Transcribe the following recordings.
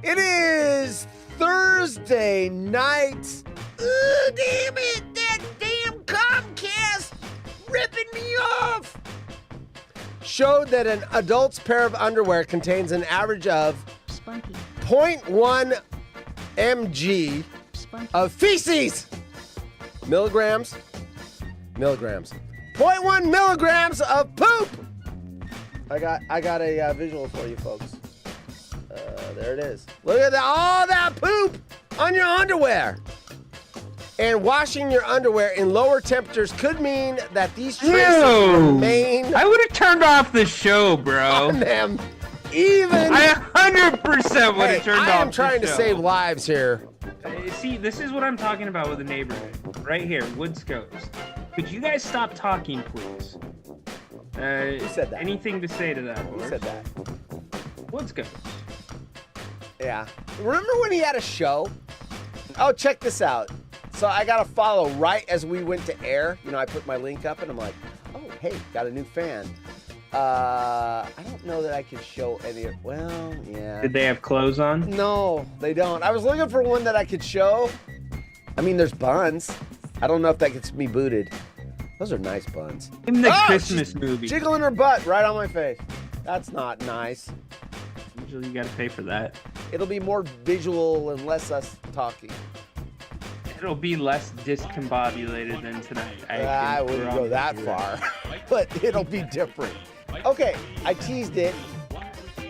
It is Thursday night. Ooh, damn it! That damn Comcast ripping me off! Showed that an adult's pair of underwear contains an average of 0.1 mg of feces. Milligrams. 0.1 milligrams of poop. I got a visual for you folks. There it is. Look at all that poop on your underwear. And washing your underwear in lower temperatures could mean that these traces remain. I would have turned off the show, bro. On them. Even. I 100% would have turned off the show. I am trying to save lives here. See, this is what I'm talking about with the neighborhood. Right here, Woodscopes. Could you guys stop talking, please? Who said that? Anything to say to that? Who said that? Woodscopes. Yeah. Remember when he had a show? Oh, check this out. So I got to follow right as we went to air. You know, I put my link up and I'm like, oh, hey, got a new fan. I don't know that I could show any of, well, yeah. Did they have clothes on? No, they don't. I was looking for one that I could show. I mean, there's buns. I don't know if that gets me booted. Those are nice buns. In the Christmas movie. Jiggling her butt right on my face. That's not nice. Usually you gotta pay for that. It'll be more visual and less us talking. It'll be less discombobulated than tonight. I wouldn't go that far, but it'll be different. Okay, I teased it.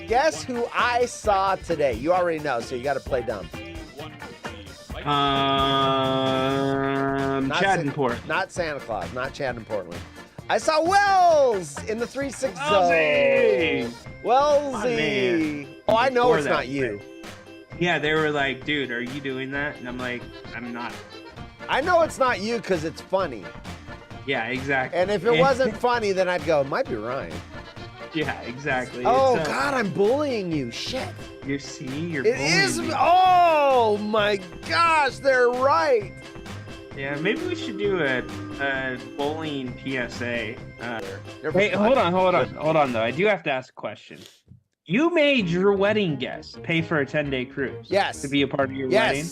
Guess who I saw today? You already know, so you got to play dumb. Chad and Port. Not Santa Claus, not Chad and Portland. I saw Wells in the 3-6 zone. Wellsy. Oh, I know it's not you. Yeah, they were like, dude, are you doing that? And I'm like, I'm not. I know it's not you because it's funny. Yeah, exactly. And if it wasn't funny, then I'd go, it might be Ryan. Yeah, exactly. Oh, God, I'm bullying you. Shit. You're bullying me. Oh, my gosh, they're right. Yeah, maybe we should do a bullying PSA. Hey, hold on, though. I do have to ask a question. You made your wedding guests pay for a 10-day cruise. Yes. To be a part of your wedding?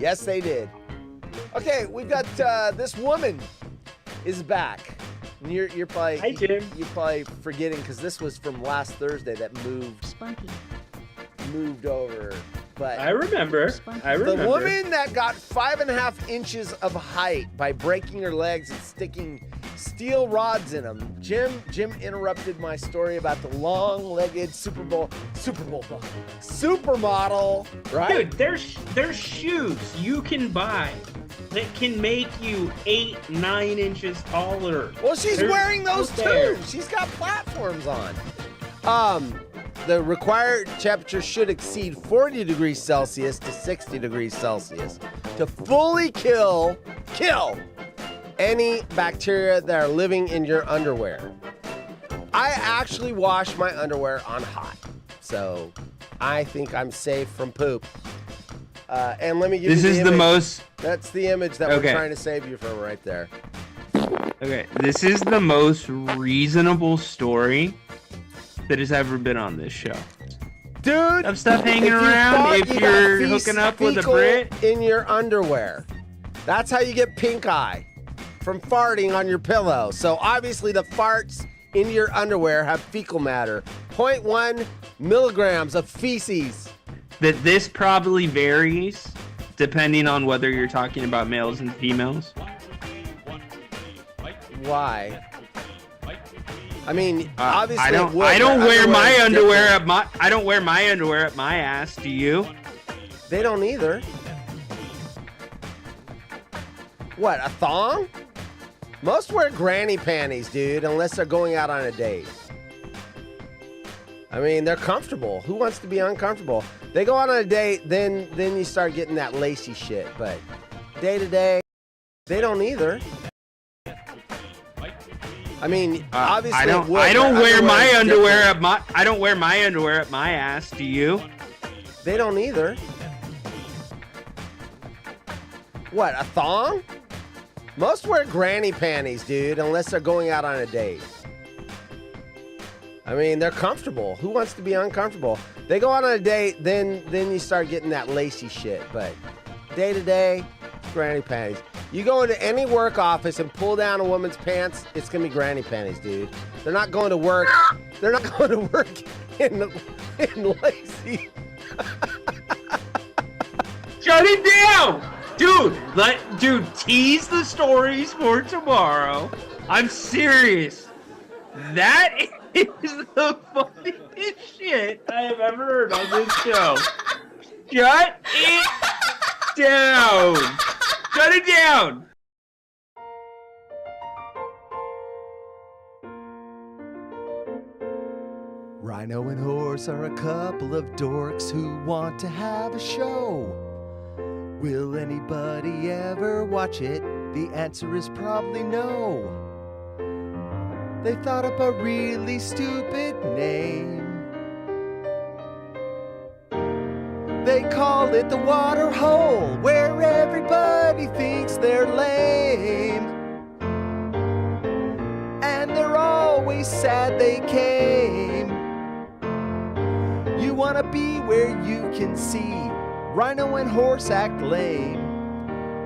Yes, they did. Okay, we've got this woman is back. And you're probably Hi, Jim. You're probably forgetting because this was from last Thursday that moved over. But I remember. The woman that got 5.5 inches of height by breaking her legs and sticking steel rods in them. Jim interrupted my story about the long-legged supermodel, right? Dude, there's shoes you can buy that can make you 8-9 inches taller. Well, she's wearing those too. She's got platforms on. The required temperature should exceed 40 degrees Celsius to 60 degrees Celsius to fully kill any bacteria that are living in your underwear. I actually wash my underwear on hot, so I think I'm safe from poop. And let me give you the image. That's the image that we're trying to save you from right there. Okay, this is the most reasonable story that has ever been on this show. Dude, of stuff hanging around if you're hooking up with a Brit in your underwear. That's how you get pink eye from farting on your pillow. So obviously the farts in your underwear have fecal matter. 0.1 milligrams of feces. That this probably varies depending on whether you're talking about males and females. Why? I mean, obviously, I don't wear my underwear at my. I don't wear my underwear at my ass. Do you? They don't either. What, a thong? Most wear granny panties, dude, unless they're going out on a date. I mean, they're comfortable. Who wants to be uncomfortable? They go out on a date, then you start getting that lacy shit. But day to day, they don't either. I mean, obviously, I don't wear my underwear at my. I don't wear my underwear at my ass. Do you? They don't either. What, a thong? Most wear granny panties, dude, unless they're going out on a date. I mean, they're comfortable. Who wants to be uncomfortable? They go out on a date, then you start getting that lacy shit. But day to day, granny panties. You go into any work office and pull down a woman's pants, it's gonna be granny panties, dude. They're not going to work. They're not going to work in lacy. Shut it down! Dude, tease the stories for tomorrow. I'm serious. That is the funniest shit I have ever heard on this show. Shut it down. Shut it down. Rhino and Horse are a couple of dorks who want to have a show. Will anybody ever watch it? The answer is probably no. They thought up a really stupid name. They call it the water hole, where everybody thinks they're lame. And they're always sad they came. You wanna be where you can see Rhino and Horse act lame.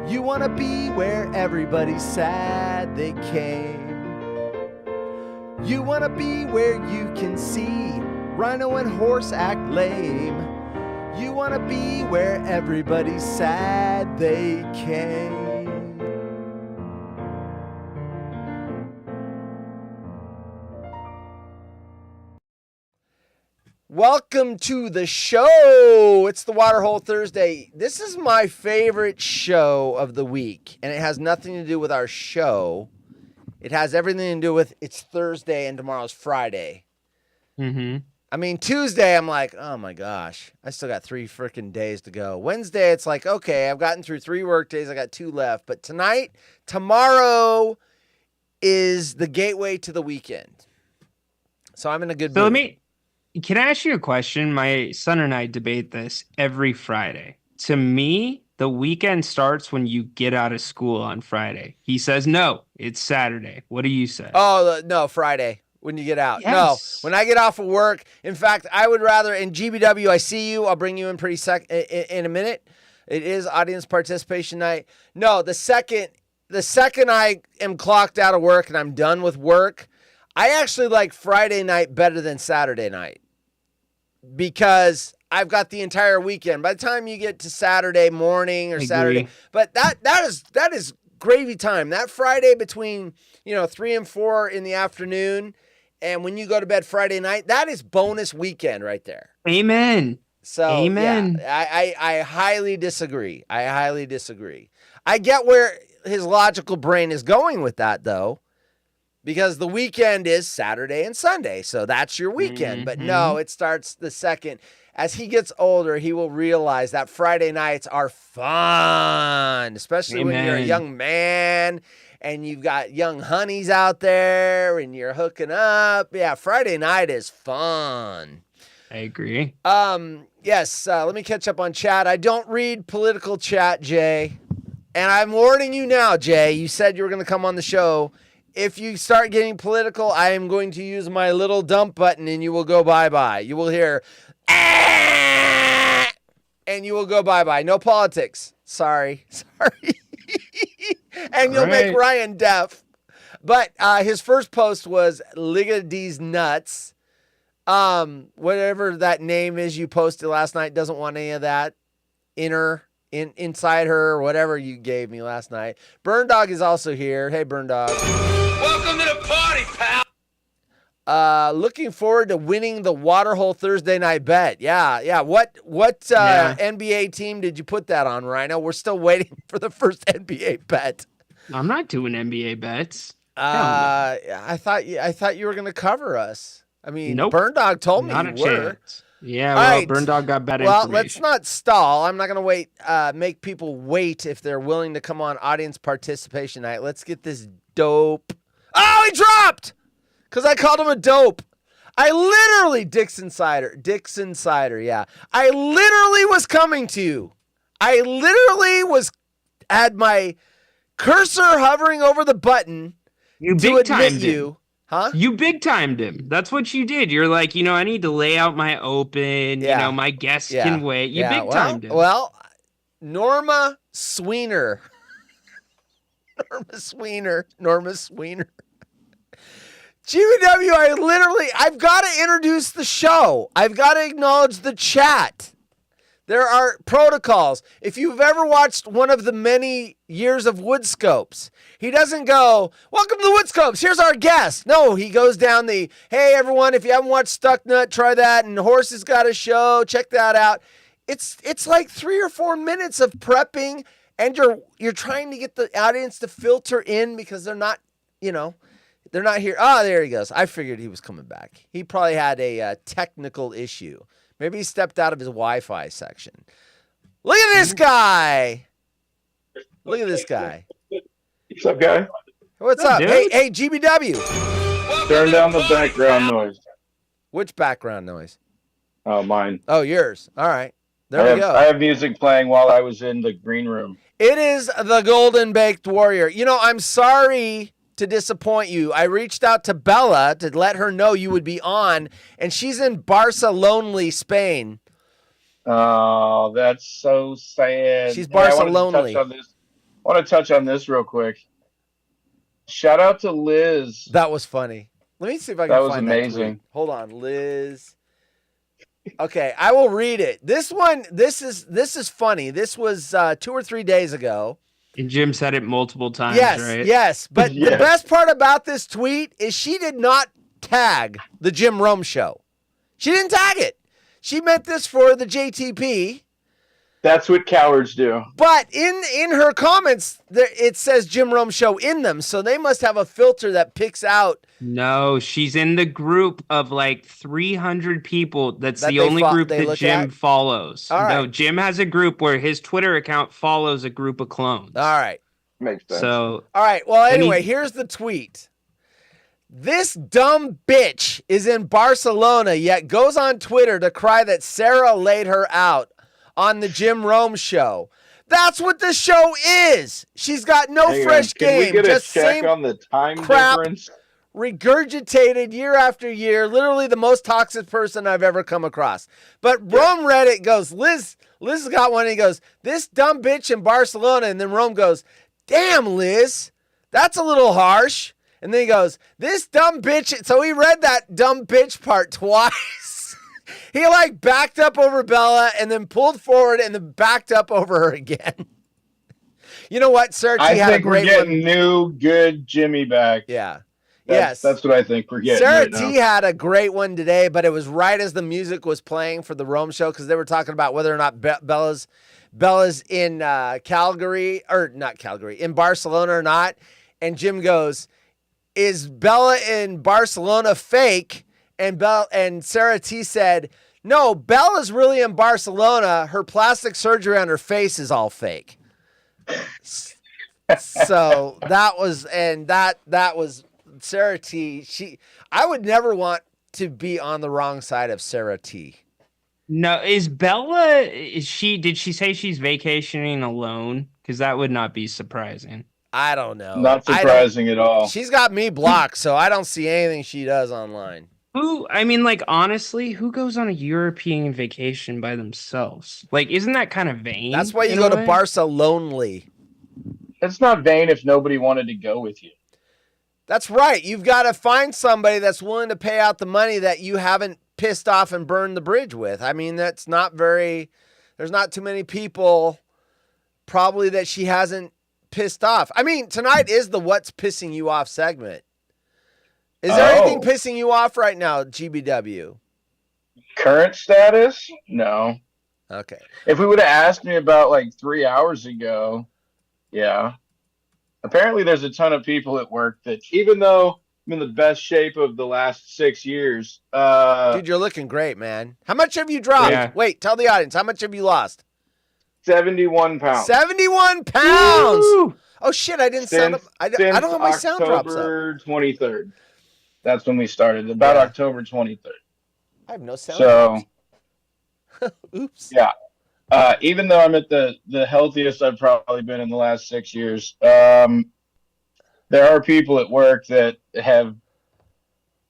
You wanna be where everybody's sad they came. You wanna be where you can see Rhino and Horse act lame. You wanna be where everybody's sad they came. Welcome to the show. It's the Waterhole Thursday. This is my favorite show of the week, and it has nothing to do with our show. It has everything to do with it's Thursday and tomorrow's Friday. Mm-hmm. I mean, Tuesday, I'm like, oh my gosh, I still got 3 freaking days to go. Wednesday, it's like, okay, I've gotten through 3 work days. I got 2 left. But tomorrow is the gateway to the weekend. So I'm in a good mood. Can I ask you a question? My son and I debate this every Friday. To me, the weekend starts when you get out of school on Friday. He says, no, it's Saturday. What do you say? Oh, no, Friday. When you get out. Yes. No, when I get off of work. In fact, I would rather, in GBW, I see you. I'll bring you in in a minute. It is audience participation night. No, the second I am clocked out of work and I'm done with work, I actually like Friday night better than Saturday night because I've got the entire weekend. By the time you get to Saturday morning or Saturday, but that is gravy time. That Friday between 3 and 4 in the afternoon. And when you go to bed Friday night, that is bonus weekend right there. Amen. So, amen. Yeah, I highly disagree. I get where his logical brain is going with that, though, because the weekend is Saturday and Sunday. So that's your weekend. Mm-hmm. But no, it starts the second. As he gets older, he will realize that Friday nights are fun, especially when you're a young man. And you've got young honeys out there and you're hooking up. Yeah, Friday night is fun. I agree. Yes, let me catch up on chat. I don't read political chat, Jay. And I'm warning you now, Jay. You said you were going to come on the show. If you start getting political, I am going to use my little dump button and you will go bye-bye. You will hear, ah! And you will go bye-bye. No politics. Sorry. And you'll make Ryan deaf. But his first post was Liga D's nuts. Whatever that name is you posted last night, doesn't want any of that inside her or whatever you gave me last night. Burn Dog is also here. Hey, Burn Dog. Welcome to the party, pal. Looking forward to winning the Waterhole Thursday night bet. Yeah. What NBA team did you put that on, Rhino? We're still waiting for the first NBA bet. I'm not doing NBA bets. I thought you were going to cover us. I mean, nope. Burn Dog told me not you were. Chance. Yeah, well, right. Burn Dog got bad information. Well, let's not stall. I'm not going to wait. Make people wait if they're willing to come on audience participation night. Let's get this dope. Oh, he dropped! Because I called him a dope. I literally, Dixon Cider, yeah. I literally was coming to you. I literally had my cursor hovering over the button you to admit you. Huh? You big timed him. That's what you did. You're like, I need to lay out my open. Yeah. My guests Yeah. can wait. You big timed him. Well, Norma Sweener. Norma Sweener. GBW, I've got to introduce the show. I've got to acknowledge the chat. There are protocols. If you've ever watched one of the many years of Woodscopes, he doesn't go, welcome to the Woodscopes, here's our guest. No, he goes down the, hey, everyone, if you haven't watched Stuck Nut, try that, and Horses Got a Show, check that out. It's like 3 or 4 minutes of prepping, and you're trying to get the audience to filter in because they're not, they're not here. Oh, there he goes. I figured he was coming back. He probably had a technical issue. Maybe he stepped out of his Wi-Fi section. Look at this guy. Look at this guy. What's up, guy? What's up? Dude? Hey, GBW. Turn down the background noise. Which background noise? Oh, mine. Oh, yours. All right. There we go. I have music playing while I was in the green room. It is the Golden Baked Warrior. I'm sorry to disappoint you. I reached out to Bella to let her know you would be on, and she's in Barcelona, Spain. Oh, that's so sad. She's Hey, Barcelona. I want to touch on this real quick. Shout out to Liz. That was funny. Let me see if I can That was find that amazing. tweet. Hold on, Liz. Okay, I will read it. This is funny. This was 2 or 3 days ago. And Jim said it multiple times, Yes, right? yes. But the Yes. best part about this tweet is she did not tag the Jim Rome Show. She didn't tag it. She meant this for the JTP. That's what cowards do. But in her comments, it says Jim Rome Show in them. So they must have a filter that picks out. No, she's in the group of like 300 people. That's That the they only group they that look Jim at? follows. All No, right. Jim has a group where his Twitter account follows a group of clones. All right. Makes sense. So All right. Well, And anyway, here's the tweet. This dumb bitch is in Barcelona, yet goes on Twitter to cry that Sarah laid her out on the Jim Rome Show. That's what the show is. She's got no Hang on. fresh Can game. we get Just a check same on the time crap. difference? Regurgitated year after year. Literally the most toxic person I've ever come across. But Rome read it, goes, Liz has got one, and he goes, this dumb bitch in Barcelona. And then Rome goes, damn, Liz, that's a little harsh. And then he goes, this dumb bitch. So he read that dumb bitch part twice. He like backed up over Bella and then pulled forward and then backed up over her again. You know what, Sir? I had a think we're great getting one. new, good Jimmy back. Yeah. That's what I think we're getting Sarah right now. T had a great one today, but it was right as the music was playing for the Rome Show because they were talking about whether or not Bella's in Calgary, or not Calgary, in Barcelona or not. And Jim goes, is Bella in Barcelona fake? And Sarah T said, no, Bella's really in Barcelona. Her plastic surgery on her face is all fake. So that was Sarah T. I would never want to be on the wrong side of Sarah T. no, did she say she's vacationing alone? Because that would not be surprising. I don't know. Not surprising at all. She's got me blocked, so I don't see anything she does online. Honestly, who goes on a European vacation by themselves? Like, isn't that kind of vain? That's why you in go a to way? Barcelona. It's not vain if nobody wanted to go with you. That's right. You've got to find somebody that's willing to pay out the money that you haven't pissed off and burned the bridge with. I mean, there's not too many people probably that she hasn't pissed off. I mean, tonight is the what's pissing you off segment. Is there anything pissing you off right now, GBW? Current status? No. Okay. If we would have asked me about like 3 hours ago, yeah. Apparently there's a ton of people at work that, even though I'm in the best shape of the last 6 years, Dude, you're looking great, man. How much have you dropped? Yeah. Wait, tell the audience. How much have you lost? 71 pounds. 71 pounds. Woo! Oh, shit. I didn't sound up. I don't have my sound drops up. October 23rd. That's when we started. About October 23rd. I have no sound So, drops. Oops. yeah. Even though I'm at the healthiest I've probably been in the last 6 years, there are people at work that have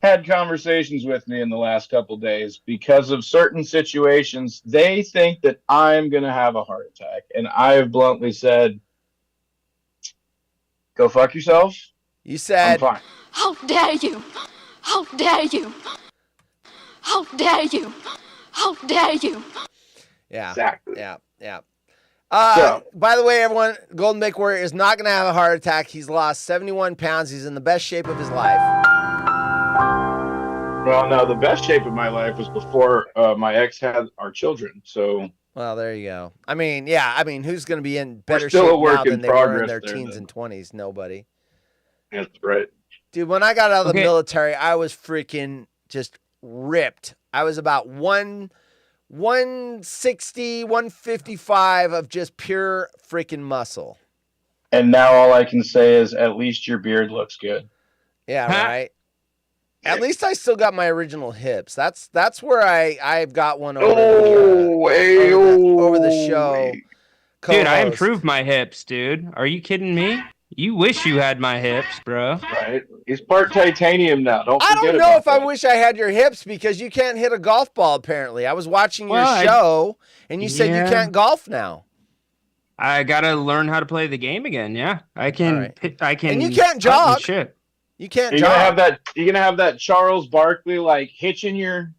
had conversations with me in the last couple days because of certain situations. They think that I'm going to have a heart attack. And I have bluntly said, go fuck yourself. You I'm said, fine. How dare you? How dare you? How dare you? How dare you? yeah, Exactly. yeah. So- By the way, everyone, Golden Bake Warrior is not going to have a heart attack. He's lost 71 pounds. He's in the best shape of his life. Well, no, the best shape of my life was before my ex had our children. So, Well, there you go. I mean, yeah. I mean, who's going to be in better still a shape work now in than they were in progress their there, teens though. and 20s? Nobody. that's right. Dude, when I got out of the Okay. military, I was freaking just ripped. I was about 160, 155 of just pure freaking muscle. And now all I can say is at least your beard looks good. Yeah, Huh? right. At least I still got my original hips. That's where I've got one over over the show. Dude, I co-host. improved my hips, dude. Are you kidding me? You wish you had my hips, bro. Right? He's part titanium now. Don't I forget don't know about if I that. wish I had your hips because you can't hit a golf ball. Apparently, I was watching your Well, show and you said you Yeah. can't golf now. I gotta learn how to play the game again. Yeah, I can. Alright. I can. And you can't putt and jog. Shit. You can't You're gonna have jog. that. You're gonna have that Charles Barkley like hitching your.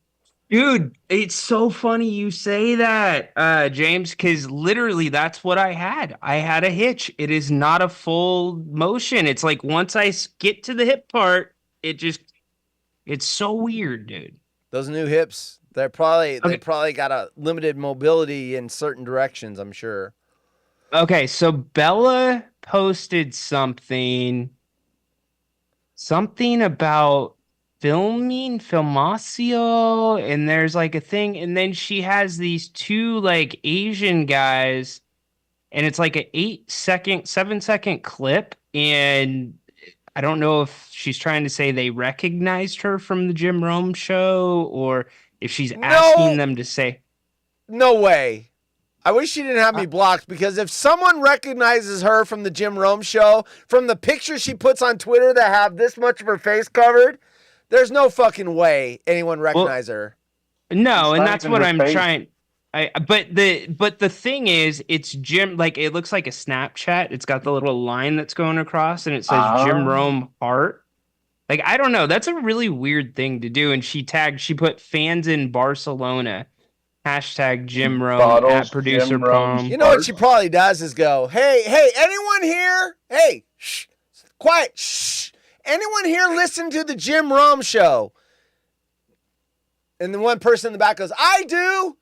Dude, it's so funny you say that, James, because literally that's what I had. I had a hitch. It is not a full motion. It's like once I get to the hip part, it's so weird, dude. Those new hips, they Okay. probably got a limited mobility in certain directions. I'm sure. Okay, so Bella posted something about Filmasio, and there's like a thing, and then she has these two like Asian guys, and it's like a 7-second clip, and I don't know if she's trying to say they recognized her from the Jim Rome show, or if she's asking them to say. No way. I wish she didn't have me blocked because if someone recognizes her from the Jim Rome show, from the pictures she puts on Twitter that have this much of her face covered, there's no fucking way anyone recognize her. No, It's and not that's even what her I'm face. trying. But the thing is, it's Jim. Like it looks like a Snapchat. It's got the little line that's going across, and it says Jim Ah. Rome Heart. Like I don't know. That's a really weird thing to do. And she put fans in Barcelona. Hashtag Jim Rome Bottles, at producer Jim Rome. prom. You know what she probably does is go, hey, anyone here? Hey, shh, quiet, shh. Anyone here listen to the Jim Rome show? And then one person in the back goes, I do.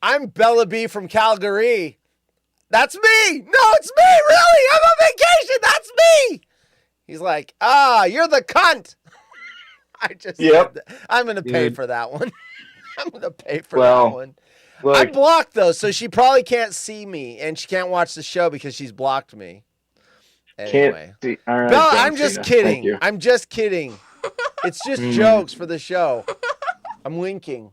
I'm Bella B from Calgary. That's me. No, it's me, really. I'm on vacation. That's me. He's like, you're the cunt. I just Yep. said that. I'm going to pay Dude. for that one. I'm going to pay for Well, that one. Look, I'm blocked though, so she probably can't see me, and she can't watch the show because she's blocked me. Anyway, can't see. All right, Bella, thank I'm just you. Thank kidding. you. I'm just kidding. It's just jokes for the show. I'm winking.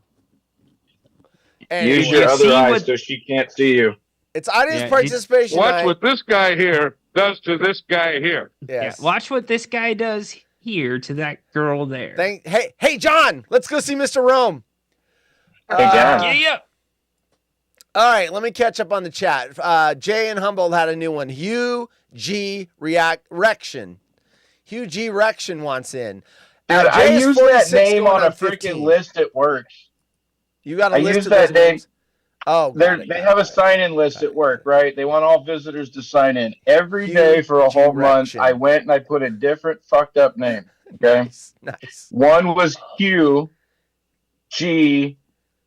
Anyway, Use your You other see eye what- so she can't see you. it's audience Yeah, participation Watch night. what this guy here does to this guy here. Yes. Yeah, watch what this guy does here to that girl there. Hey, John, let's go see Mr. Rome. Hey, John. Yeah. All right, let me catch up on the chat. Jay and Humboldt had a new one. Hugh G. Reaction. Hugh G. Reaction wants in. Dude, I Jay is use that 46 name going on a 15. freaking list at work. You got a I list use of that those name. names? Oh, They have a sign-in list at work, right? They want all visitors to sign in. Every Hugh day for a whole month, G-Rection. I went and I put a different fucked up name. Okay. Nice. One was Hugh G.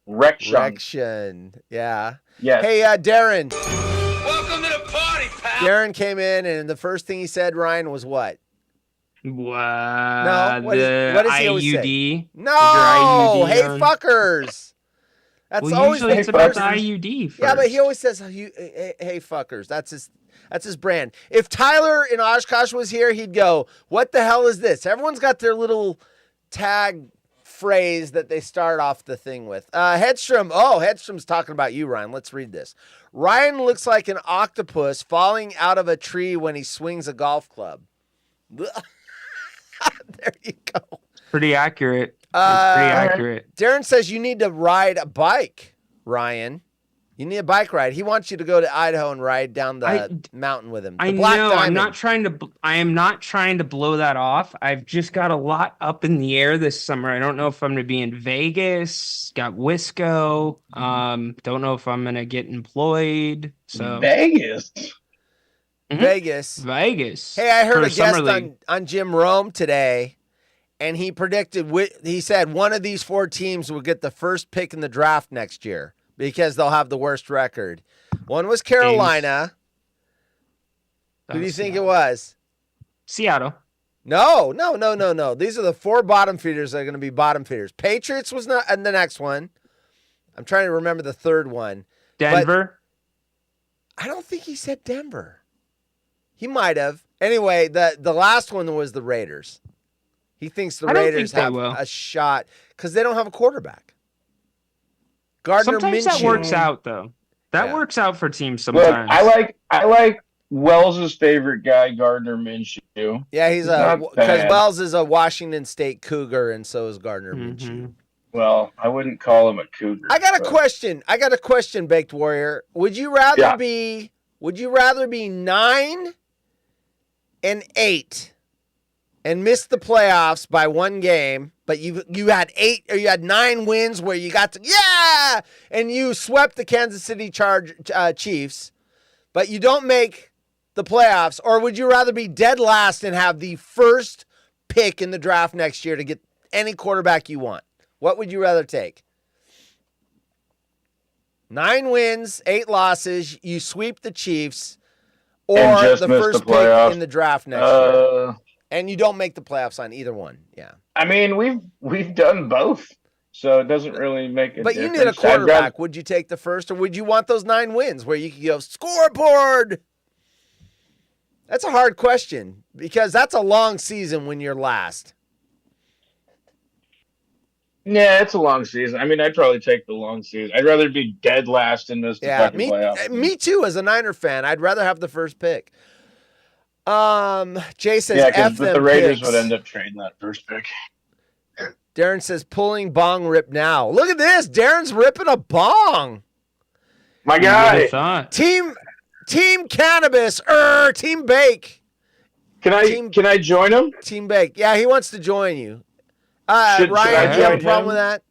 Rection. Reaction. Yeah. Yes. Hey, Darren. Welcome to the party, pal. Darren came in, and the first thing he said, Ryan, was what? Wow. what does he always say? IUD. No. IUD Hey, on? fuckers. That's Well, always usually the it's about first. the IUD first. Yeah, but he always says, hey, fuckers. That's his brand. If Tyler in Oshkosh was here, he'd go, what the hell is this? Everyone's got their little tag phrase that they start off the thing with. Hedstrom. Oh, Hedstrom's talking about you, Ryan. Let's read this. Ryan looks like an octopus falling out of a tree when he swings a golf club. There you go. Pretty accurate. It's pretty Uh, accurate. Darren says you need to ride a bike, Ryan. You need a bike ride. He wants you to go to Idaho and ride down the mountain with him. The I Black know. Diamond. I am not trying to blow that off. I've just got a lot up in the air this summer. I don't know if I'm going to be in Vegas. Got Wisco. Don't know if I'm going to get employed. So Vegas. Vegas. Vegas. Hey, I heard for a Summer guest League. on Jim Rome today, and he predicted, he said one of these 4 teams will get the first pick in the draft next year because they'll have the worst record. One was Carolina. Who do you think it was? Seattle. No. These are the 4 bottom feeders that are going to be bottom feeders. Patriots was not in the next one. I'm trying to remember the third one. Denver. I don't think he said Denver. He might have. Anyway, the last one was the Raiders. He thinks the I don't Raiders think they have will. a shot because they don't have a quarterback. Gardner Sometimes Minshew. that works out, though. That Yeah. works out for teams Look, sometimes. I like Wells's favorite guy, Gardner Minshew. Yeah, he's not because bad. Wells is a Washington State Cougar, and so is Gardner Minshew. Well, I wouldn't call him a cougar. I got a but- question, Baked Warrior. Would you rather Yeah. be 9-8 and miss the playoffs by 1 game, but you had 8 or you had 9 wins where you got to and you swept the Kansas City Chiefs, but you don't make the playoffs, or would you rather be dead last and have the first pick in the draft next year to get any quarterback you want? What would you rather take? 9 wins, 8 losses, you sweep the Chiefs, or And just the miss first the pick playoffs. in the draft next year. Uh, And you don't make the playoffs on either one. Yeah. I mean, we've done both, so it doesn't really make a But you difference. need a I'd quarterback. rather- Would you take the first, or would you want those 9 wins where you could go scoreboard? That's a hard question because that's a long season when you're last. Yeah, it's a long season. I mean, I'd probably take the long season. I'd rather be dead last and miss the Yeah, fucking playoffs. me too. As a Niner fan, I'd rather have the first pick. Jay says, Yeah, F because them the Raiders picks. would end up trading that first pick. Darren says, pulling bong rip now. Look at this. Darren's ripping a bong. My Who would've guy, thought? Team Cannabis. Team Bake. can I join him? Team Bake. Yeah, he wants to join you. Should Ryan, I do you have a join problem him? with that?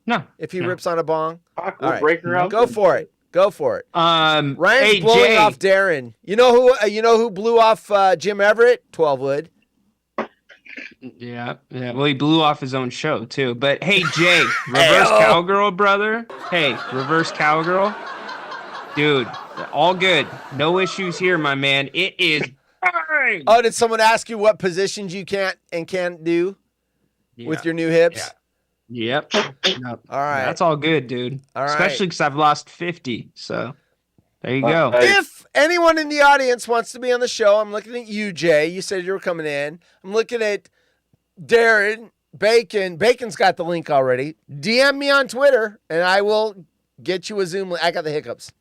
No. If he No. rips on a bong? Fuck, All we'll right. break her out. Go for it. Go for it. Ryan's Hey, blowing Jay. off Darren. You know who blew off Jim Everett? 12 Wood. Yeah. Well, he blew off his own show too. But hey, Jay, reverse cowgirl, brother. Hey, reverse cowgirl, dude. All good. No issues here, my man. It is. Bang! Oh, did someone ask you what positions you can't and can't do with your new hips? Yep. No, All right. that's all good, dude. All right. Especially because I've lost 50. So there you go. If anyone in the audience wants to be on the show, I'm looking at you, Jay. You said you were coming in. I'm looking at Darren, Bacon. Bacon's got the link already. DM me on Twitter, and I will get you a Zoom link. I got the hiccups.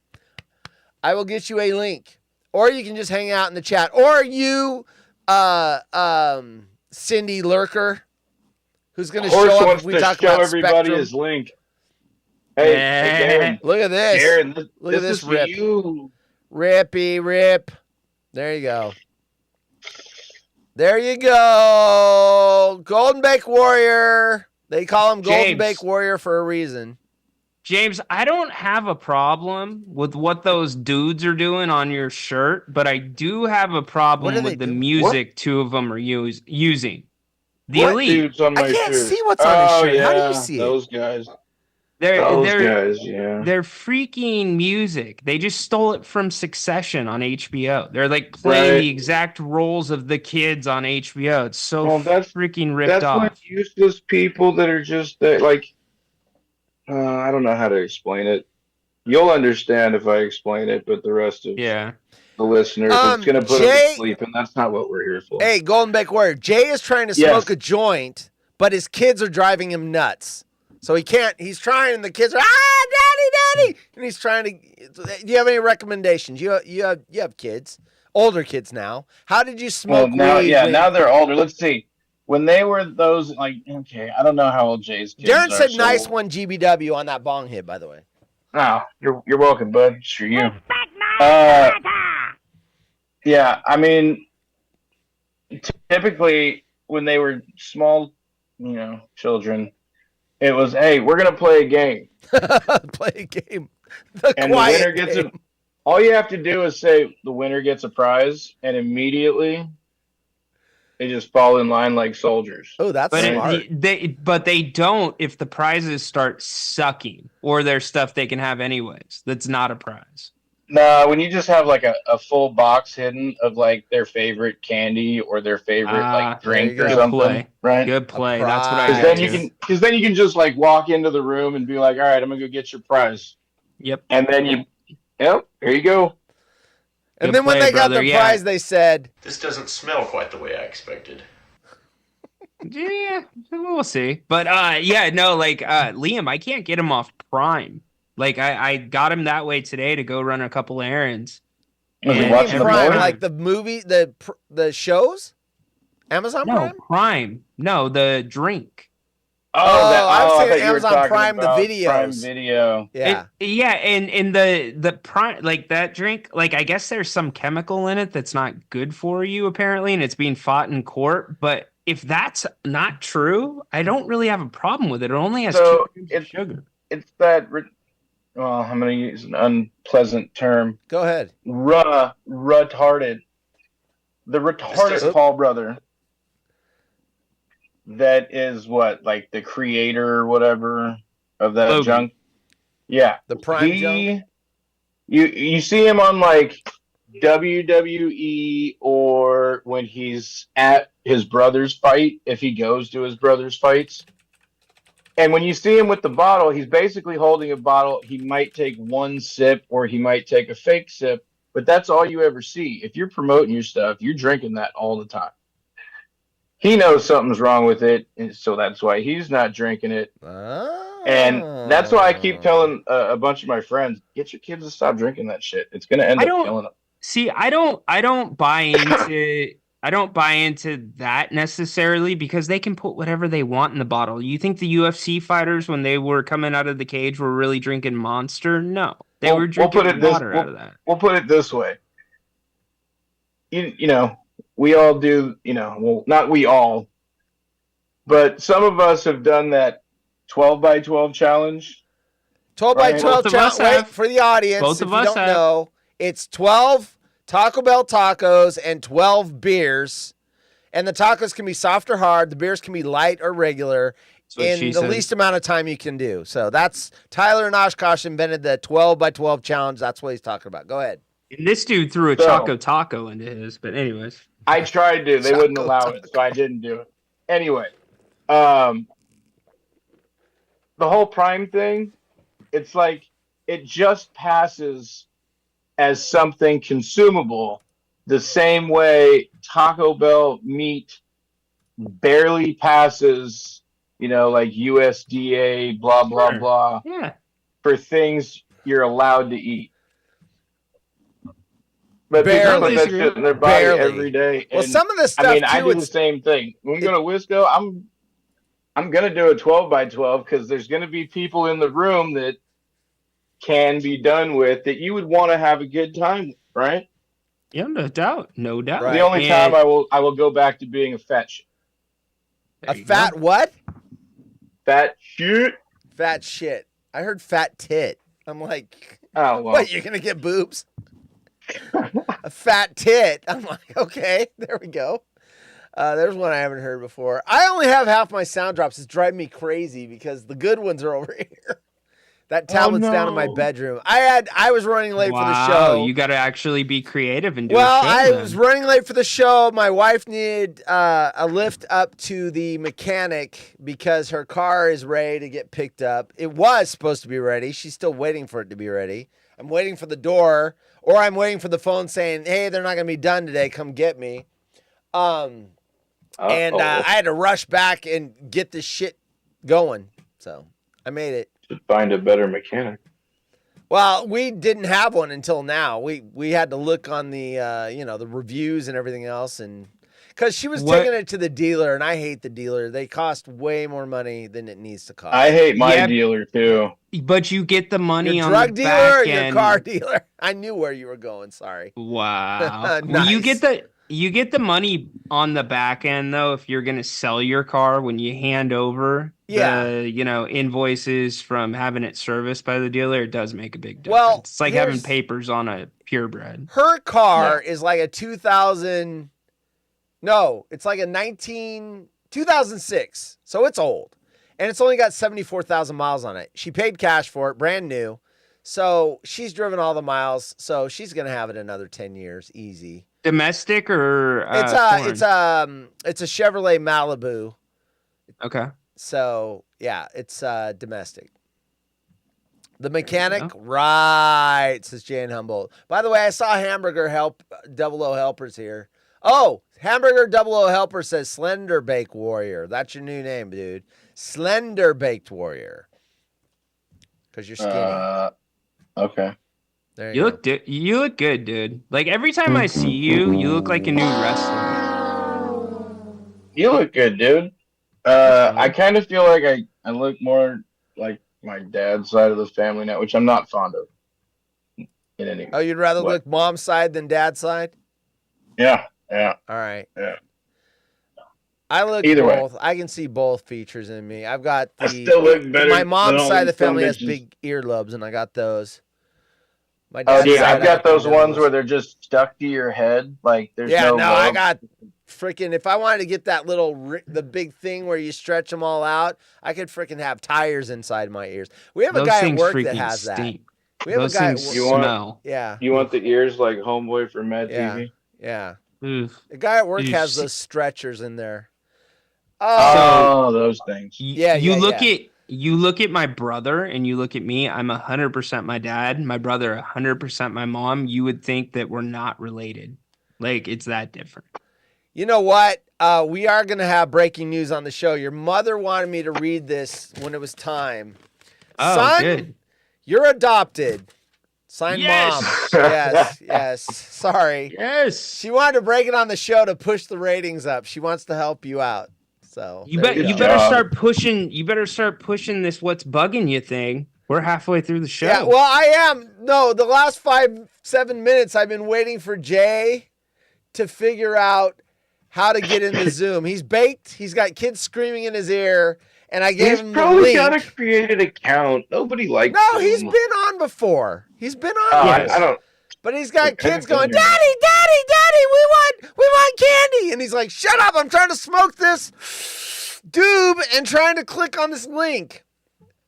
I will get you a link. Or you can just hang out in the chat. Or you, Cindy Lurker, who's going to Horse show up wants if we to talk show about everybody Spectrum. his link. Hey, Darren. Look at this. Darren, Look at this this is for rip. you. Rippy rip. There you go. There you go. Golden Bake Warrior. They call him Golden James. Bake Warrior for a reason. James, I don't have a problem with what those dudes are doing on your shirt, but I do have a What problem are they with the doing? music 2 of them are using. The What Elite. dudes on my I can't shirt? see what's on his Oh, shirt. How do you yeah, see it? those guys. They're Guys, yeah. they're freaking music. They just stole it from Succession on HBO. They're like playing Right. the exact roles of the kids on HBO. It's so Well, that's- freaking ripped That's off. like useless people that are just that, like, I don't know how to explain it. You'll understand if I explain it, but the rest of Yeah. the listeners, it's going to put them Jay- to sleep, and that's not what we're here for. Hey, Golden Bake Warrior. Jay is trying to Yes. smoke a joint, but his kids are driving him nuts. So he can't. He's trying, and the kids are, daddy. And he's trying to. Do you have any recommendations? You have kids, older kids now. How did you Well, smoke now, weed? yeah, when- now they're older. Let's see. when they were those, like, okay, I don't know how old Jay's kids Darren are. said so- nice one GBW on that bong hit, by the way. Oh, you're welcome, bud. Sure you. Yeah, I mean, typically when they were small, children, it was, hey, we're gonna play a game, Play a game. The and the quiet winner gets game. all you have to do is say the winner gets a prize, and immediately they just fall in line like soldiers. Oh, that's But smart. they don't if the prizes start sucking or there's stuff they can have anyways. That's not a prize. Nah, when you just have like a full box hidden of like their favorite candy or their favorite like there you drink go. or Good something, play. right? Good play. That's what I prize. get Because to. then you can just like walk into the room and be like, all right, I'm gonna go get your prize, Yep. and then here you go. And Good then when play, they got brother, their yeah. prize, they said, This doesn't smell quite the way I expected. Yeah, we'll see. But Liam, I can't get him off Prime. Like I got him that way today to go run a couple errands. Was he And watching the Prime, porn? like the movie, the shows? Amazon No, Prime? Prime. No, the drink. I was I thinking thought you were Amazon talking Prime, the about videos. Prime Video. Yeah. And the Prime, like that drink, like I guess there's some chemical in it that's not good for you apparently, and it's being fought in court. But if that's not true, I don't really have a problem with it. It only has So 2 grams of sugar. It's that. Well, I'm gonna use an unpleasant term. Go ahead. Retarded. The retarded Paul brother. That is what, like the creator or whatever of that Logan. junk. Yeah, The Prime junk? You see him on like WWE or when he's at his brother's fight, if he goes to his brother's fights. And when you see him with the bottle, he's basically holding a bottle. He might take one sip or he might take a fake sip, but that's all you ever see. If you're promoting your stuff, you're drinking that all the time. He knows something's wrong with it, and so that's why he's not drinking it. Oh. And that's why I keep telling a bunch of my friends, get your kids to stop drinking that shit. It's going to end up killing them. See, I don't buy into I don't buy into that necessarily because they can put whatever they want in the bottle. You think the UFC fighters, when they were coming out of the cage, were really drinking Monster? No, they were drinking water out of that. We'll put it this way. You know, we all do, well, not we all, but some of us have done that 12 by 12 challenge. 12 by Right. 12 Both of us challenge. Wait have. for the audience. Both if of you us don't have. know, it's 12 Taco Bell tacos and 12 beers. And the tacos can be soft or hard. The beers can be light or regular That's what in she the said. least amount of time you can do. So that's Tyler and Oshkosh invented the 12 by 12 challenge. That's what he's talking about. Go ahead. And this dude threw a So- Choco Taco into his. But anyways, I tried to. They wouldn't Choco allow it, so I didn't do it. Anyway, the whole Prime thing, it's like it just passes as something consumable the same way Taco Bell meat barely passes, like USDA, blah, blah, Sure. blah, yeah. for things you're allowed to eat. But they Barely. put that shit in their body Barely. every day. Well, and some of this stuff, I mean, I too, do the it's same thing. When we go to Wisco, I'm gonna do a 12 by 12 because there's gonna be people in the room that can be done with that you would want to have a good time with, right? Yeah, no doubt. No doubt. Right. The only And- time I will go back to being a fat shit. a There you fat go. what? Fat shit. Fat shit. I heard fat tit. I'm like, Oh well. what, you're going to get boobs? A fat tit. I'm like, okay, there we go. There's one I haven't heard before. I only have half my sound drops. It's driving me crazy because the good ones are over here. That tablet's down in my no. bedroom. I was running late for the Wow, show. you got to actually be creative and do Well, a show I then. was running late for the show. My wife needed a lift up to the mechanic because her car is ready to get picked up. It was supposed to be ready. She's still waiting for it to be ready. I'm waiting for the door, or I'm waiting for the phone saying, "Hey, they're not going to be done today. Come get me." And I had to rush back and get this shit going. So I made it. Should find a better mechanic. Well, we didn't have one until now. We had to look on the the reviews and everything else, and Because she was What- taking it to the dealer, and I hate the dealer. They cost way more money than it needs to cost. I hate my Yeah. dealer too. But you get the money your on drug the dealer back or your end. car dealer? I knew where you were going. Sorry. Wow. Well, you Nice. get the money on the back end though if you're gonna sell your car when you hand over Yeah. the invoices from having it serviced by the dealer. It does make a big difference. Well, It's like having here's- papers on a purebred. Her car is like a 2000. No, it's like a 2006. So it's old. And it's only got 74,000 miles on it. She paid cash for it, brand new. So she's driven all the miles. So she's going to have it another 10 years, easy. Domestic or It's foreign? it's a Chevrolet Malibu. Okay. So yeah, it's domestic. The mechanic, right, says Jane Humboldt. By the way, I saw Hamburger Double O Helpers here. Oh, Hamburger Double O Helper says Slender Bake Warrior. That's your new name, dude. Slender Baked Warrior. Because you're skinny. Okay. There You go. you look good, dude. Like every time I see you, you look like a new wrestler. You look good, dude. I kind of feel like I look more like my dad's side of the family now, which I'm not fond of. In any. Oh, you'd rather What? look mom's side than dad's side? Yeah. All right. Yeah. I look Either way. both. I can see both features in me. I've got I still look better. my mom's than all side of the these dumb family has bitches. big earlobes, and I got those. My Oh, dad's dude, side, I've got those I ones those. where they're just stuck to your head. Like there's Yeah, no. no, I love. got freaking. If I wanted to get that the big thing where you stretch them all out, I could freaking have tires inside my ears. We have a Those guy at things work freaking that has stink. that. We have Those a guy. At things work, You want- smell. yeah, You want the ears like Homeboy from Mad Yeah. TV? yeah. Oof. The guy at work You has see- those stretchers in there. Oh, those things. Yeah, You yeah, look yeah. at you look at my brother and you look at me. I'm 100% my dad. My brother 100% my mom. You would think that we're not related. Like it's that different. You know what? We are going to have breaking news on the show. Your mother wanted me to read this when it was time. Oh, Son, good. you're adopted. Signed Yes. mom. Yes, yes. Sorry. Yes. She wanted to break it on the show to push the ratings up. She wants to help you out. So You there bet. You go. better job. start pushing. You better start pushing this. What's bugging you thing? We're halfway through the show. Yeah, well, I am. No, the last 7 minutes, I've been waiting for Jay to figure out how to get into Zoom. He's baked. He's got kids screaming in his ear, and I gave He's him the probably link. got a created account. Nobody likes No, him. he's been on before. He's been on. Oh, once. I don't. But he's got Okay, kids going, good. Daddy, Daddy, Daddy, we want candy. And he's like, shut up, I'm trying to smoke this doob and trying to click on this link.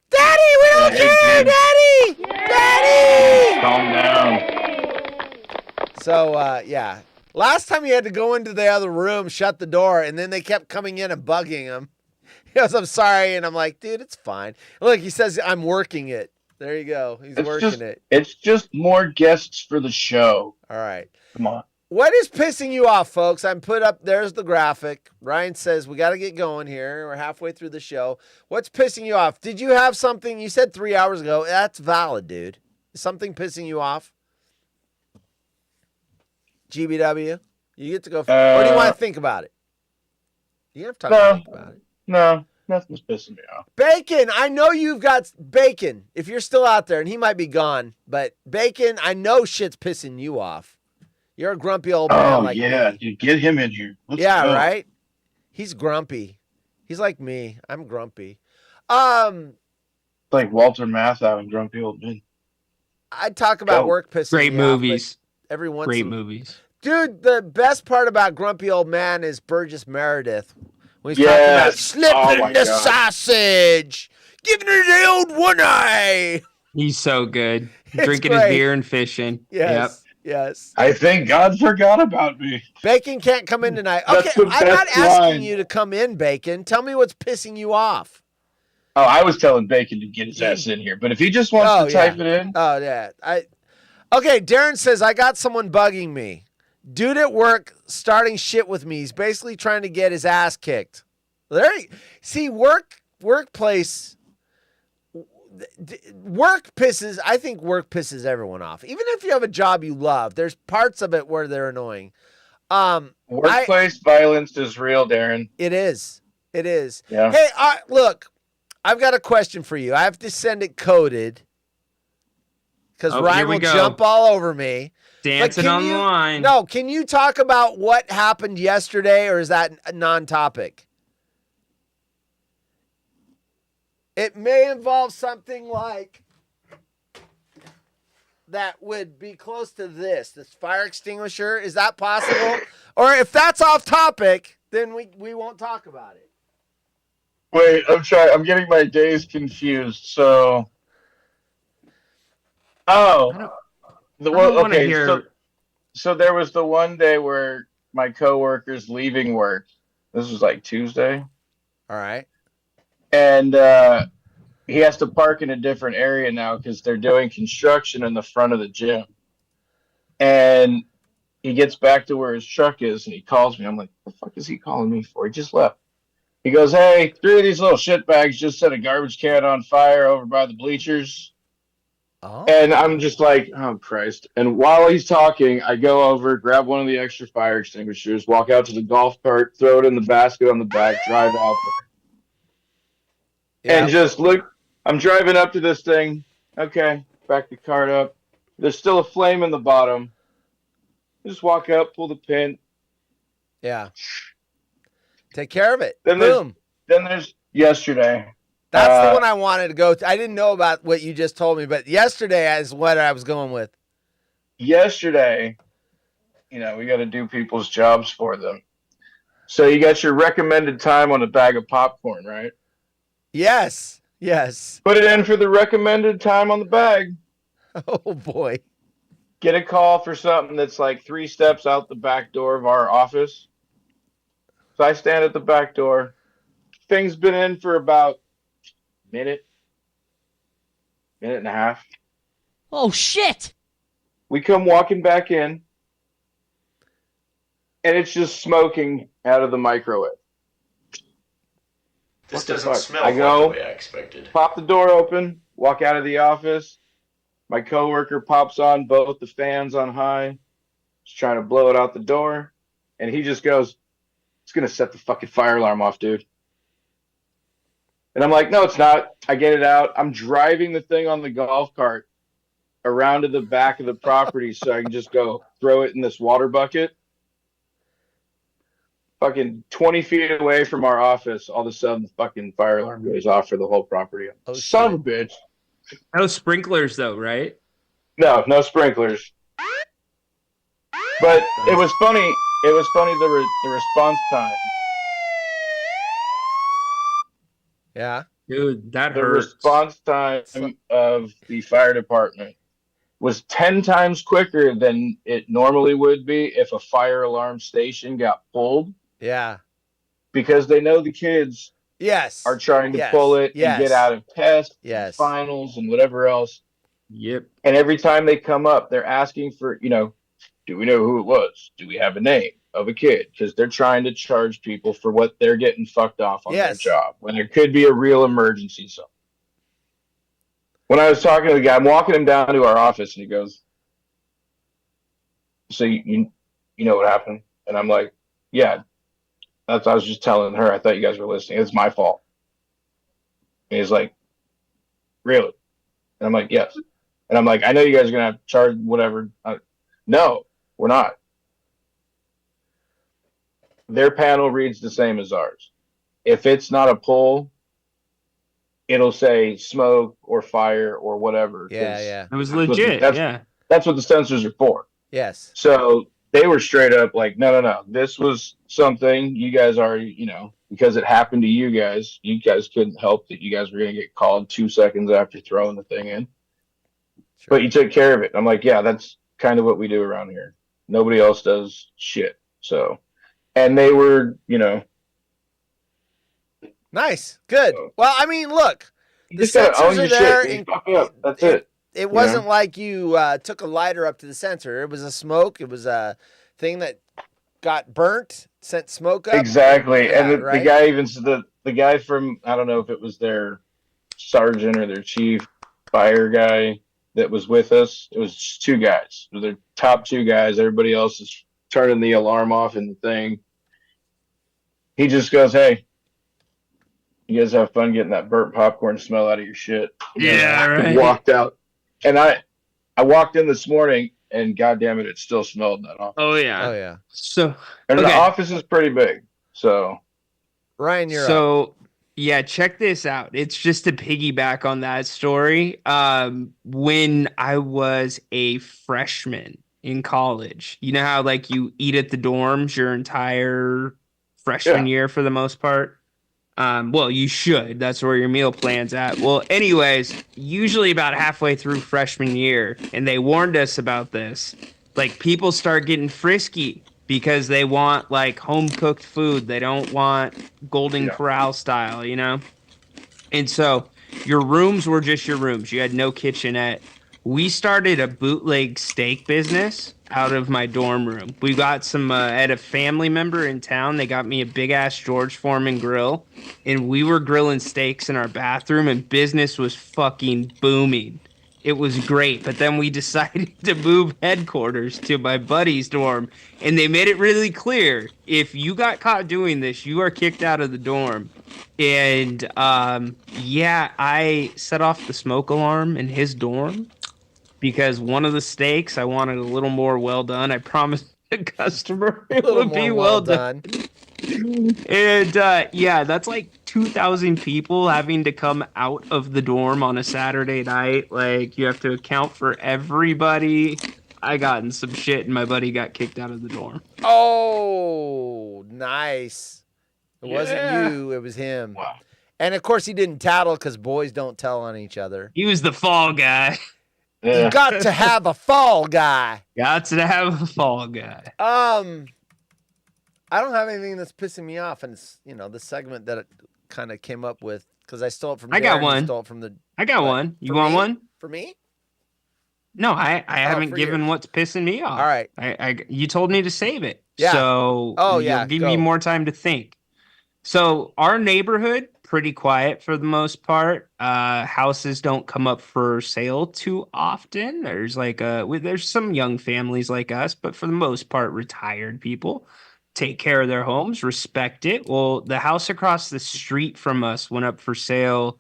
Daddy, we don't Hey, care, kid. Daddy! Daddy! Calm down. So, yeah. Last time he had to go into the other room, shut the door, and then they kept coming in and bugging him. He goes, I'm sorry. And I'm like, dude, it's fine. Look, he says, I'm working it. There you go. He's working it. It's just more guests for the show. All right. Come on. What is pissing you off, folks? I'm put up, there's the graphic. Ryan says, we got to get going here. We're halfway through the show. What's pissing you off? Did you have something? You said 3 hours ago. That's valid, dude. Is something pissing you off? GBW? You get to go. Or do you want to think about it? You have time to think about it. No, nothing's pissing me off. Bacon, I know you've got Bacon. If you're still out there, and he might be gone, but Bacon, I know shit's pissing you off. You're a grumpy old man Oh like yeah, me. dude, get him in here. Let's Yeah, go. right? He's grumpy. He's like me. I'm grumpy. I'd It's like Walter Matthau and Grumpy Old Men. talk about Go. work pissing Great me off, but movies. every once Great in- movies. Dude, the best part about Grumpy Old Man is Burgess Meredith. When he's Yes. talking about slipping Oh my the God. sausage, giving her the old one eye. He's so good. It's Drinking great. his beer and fishing. Yes. Yes. I think God forgot about me. Bacon can't come in tonight. That's Okay, the I'm not best asking line. you to come in, Bacon. Tell me what's pissing you off. Oh, I was telling Bacon to get his ass in here, but if he just wants Oh, to type it in, Oh, yeah. Okay, Darren says, I got someone bugging me. Dude at work starting shit with me. He's basically trying to get his ass kicked. See, workplace, I think work pisses everyone off. Even if you have a job you love, there's parts of it where they're annoying. Workplace violence is real, Darren. It is. It is. Yeah. Hey, look, I've got a question for you. I have to send it coded because Oh, Ryan here we will go. jump all over me. Dancing can on you, the line. No, can you talk about what happened yesterday, or is that a non-topic? It may involve something like that would be close to this fire extinguisher. Is that possible? Or if that's off topic, then we won't talk about it. Wait, I'm getting my days confused. So, I don't want to hear. So there was the one day where my coworker's leaving work. This was like Tuesday, All right. and he has to park in a different area now because they're doing construction in the front of the gym. And he gets back to where his truck is, and he calls me. I'm like, "What the fuck is he calling me for? He just left." He goes, "Hey, 3 of these little shitbags just set a garbage can on fire over by the bleachers." Oh. And I'm just like, "Oh, Christ." And while he's talking, I go over, grab one of the extra fire extinguishers, walk out to the golf cart, throw it in the basket on the back, drive out there. Yeah. And just look. I'm driving up to this thing. Okay, back the cart up. There's still a flame in the bottom. Just walk up, pull the pin. Yeah. Take care of it. Then Boom. there's yesterday. That's the one I wanted to go to. I didn't know about what you just told me, but yesterday is what I was going with. Yesterday, we got to do people's jobs for them. So you got your recommended time on a bag of popcorn, right? Yes. Yes. Put it in for the recommended time on the bag. Oh, boy. Get a call for something that's like 3 steps out the back door of our office. So I stand at the back door. Thing's been in for about a minute and a half. Oh, shit! We come walking back in, and it's just smoking out of the microwave. This What the doesn't fuck? smell I quite go- the way I expected. Pop the door open, walk out of the office. My coworker pops on both the fans on high. He's trying to blow it out the door. And he just goes, "It's going to set the fucking fire alarm off, dude." And I'm like, "No, it's not." I get it out. I'm driving the thing on the golf cart around to the back of the property so I can just go throw it in this water bucket. Fucking 20 feet away from our office, all of a sudden the fucking fire alarm goes off for the whole property. Oh, Son of a bitch. No sprinklers, though, right? No sprinklers. But it was funny. It was funny the response time. Yeah. Dude, that The hurts. response time of the fire department was 10 times quicker than it normally would be if a fire alarm station got pulled, Yeah. because they know the kids Yes. are trying to Yes. pull it Yes. and get out of tests, Yes. finals, and whatever else. Yep. And every time they come up, they're asking for, do we know who it was? Do we have a name of a kid? Because they're trying to charge people for what they're getting fucked off on their Yes. job when there could be a real emergency. So when I was talking to the guy, I'm walking him down to our office, and he goes, "So you know what happened?" And I'm like, "Yeah, I was just telling her. I thought you guys were listening. It's my fault." And he's like, "Really?" And I'm like, "Yes." And I'm like, "I know you guys are gonna have to charge whatever." No, we're not. Their panel reads the same as ours. If it's not a pull, it'll say smoke or fire or whatever. Yeah. Yeah. It was That's what- legit. that's- Yeah. That's what the sensors are for. Yes. So they were straight up like, no. This was something you guys already, because it happened to you guys couldn't help that you guys were going to get called 2 seconds after throwing the thing in. Sure. But you took care of it. I'm like, yeah, that's kind of what we do around here. Nobody else does shit. So, and they were, Nice. Good. Well, I mean, look, you the just gotta sensors own your are there. shit. You fuck up. That's it. It wasn't like you took a lighter up to the sensor. It was a smoke. It was a thing that got burnt, sent smoke up. Exactly. Yeah, And the right? guy even said the guy from, I don't know if it was their sergeant or their chief fire guy that was with us. It was just 2 guys. They're top 2 guys. Everybody else is turning the alarm off in the thing. He just goes, "Hey, you guys have fun getting that burnt popcorn smell out of your shit." Yeah, right. Walked out, and I walked in this morning, and goddamn it still smelled in that office. Oh yeah. Oh yeah. So And the okay. office is pretty big, so Ryan, you're up. So yeah, check this out. It's just to piggyback on that story. When I was a freshman in college, you know how like you eat at the dorms your entire freshman year for the most part? Well, you should. That's where your meal plan's at. Well, anyways, usually about halfway through freshman year, and they warned us about this, like people start getting frisky because they want like home cooked food. They don't want Golden Corral style, you know? And so your rooms were just your rooms. You had no kitchenette. We started a bootleg steak business out of my dorm room. We got some at a family member in town. They got me a big ass George Foreman grill, and we were grilling steaks in our bathroom, and business was fucking booming. It was great, but then we decided to move headquarters to my buddy's dorm, and they made it really clear, if you got caught doing this, you are kicked out of the dorm. And yeah, I set off the smoke alarm in his dorm because one of the steaks I wanted a little more well done. I promised the customer it would be well done. And yeah, that's like 2,000 people having to come out of the dorm on a Saturday night. Like, you have to account for everybody. I got in some shit, and my buddy got kicked out of the dorm. Oh, nice. It wasn't you, it was him. wow. And of course, he didn't tattle because boys don't tell on each other. He was the fall guy. You got to have a fall guy. Got to have a fall guy. I don't have anything that's pissing me off, and it's the segment that it kind of came up with because I stole it from. I got Darren, one. you stole it from the. I got what? one. You For want me? one? For me? No, I haven't for given you. what's pissing me off. All right. You told me to save it. Yeah. So yeah, give go. me more time to think. So our neighborhood, pretty quiet for the most part. Houses don't come up for sale too often. There's like there's some young families like us, but for the most part, retired people take care of their homes, respect it. Well, the house across the street from us went up for sale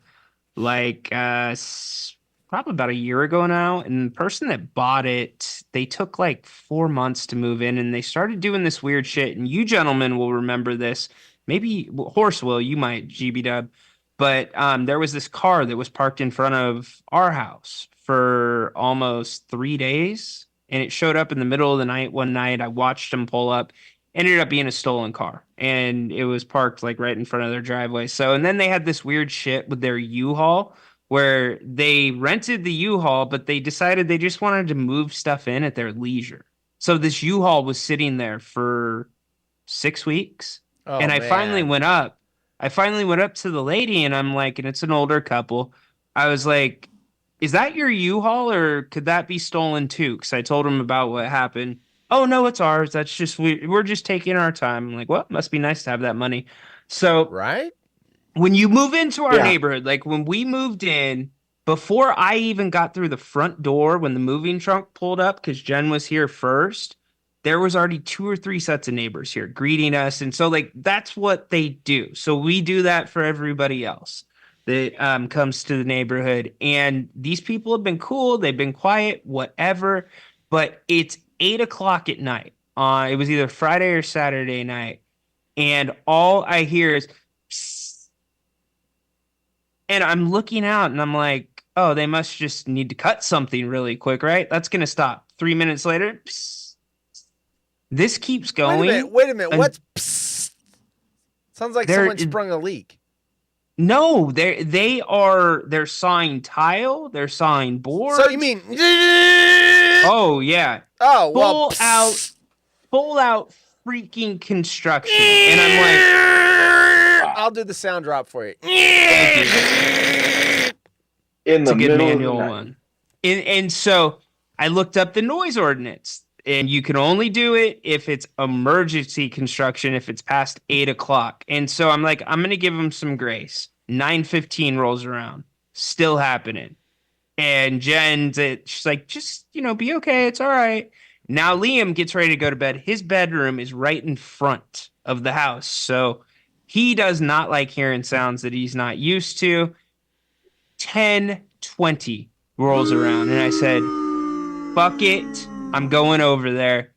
like probably about a year ago now. And the person that bought it, they took like 4 months to move in, and they started doing this weird shit. And you gentlemen will remember this. Maybe Horse will, you might, GB Dub. But there was this car that was parked in front of our house for almost 3 days. And it showed up in the middle of the night one night. I watched them pull up. Ended up being a stolen car. And it was parked like right in front of their driveway. So, and then they had this weird shit with their U-Haul where they rented the U-Haul, but they decided they just wanted to move stuff in at their leisure. So this U-Haul was sitting there for 6 weeks. Oh, and I man. finally went up to the lady, and I'm like, and it's an older couple. I was like, is that your U-Haul, or could that be stolen too? Because I told them about what happened. Oh, no, it's ours. That's just, we're just taking our time. I'm like, well, it must be nice to have that money. So Right? when you move into our neighborhood, like when we moved in, before I even got through the front door, when the moving truck pulled up, because Jen was here first, there was already 2 or 3 sets of neighbors here greeting us. And so like, that's what they do. So we do that for everybody else that comes to the neighborhood. And these people have been cool. They've been quiet, whatever. But it's 8 o'clock at night. It was either Friday or Saturday night. And all I hear is, psst. And I'm looking out and I'm like, oh, they must just need to cut something really quick, right? That's going to stop. 3 minutes later, psst. This keeps going. Wait a minute. What's psst? Sounds like someone sprung a leak. No, they're sawing tile, they're sawing boards. So you mean? Oh yeah. Oh well. Full out freaking construction, and I'm like, I'll do the sound drop for you. thank you. In It's the a good middle manual of the night. one. And so I looked up the noise ordinance, and you can only do it if it's emergency construction, if it's past 8 o'clock. And so I'm like, I'm going to give them some grace. 9:15 rolls around. Still happening. And she's like, just, be okay. It's all right. Now Liam gets ready to go to bed. His bedroom is right in front of the house. So he does not like hearing sounds that he's not used to. 10:20 rolls around and I said, fuck it. I'm going over there.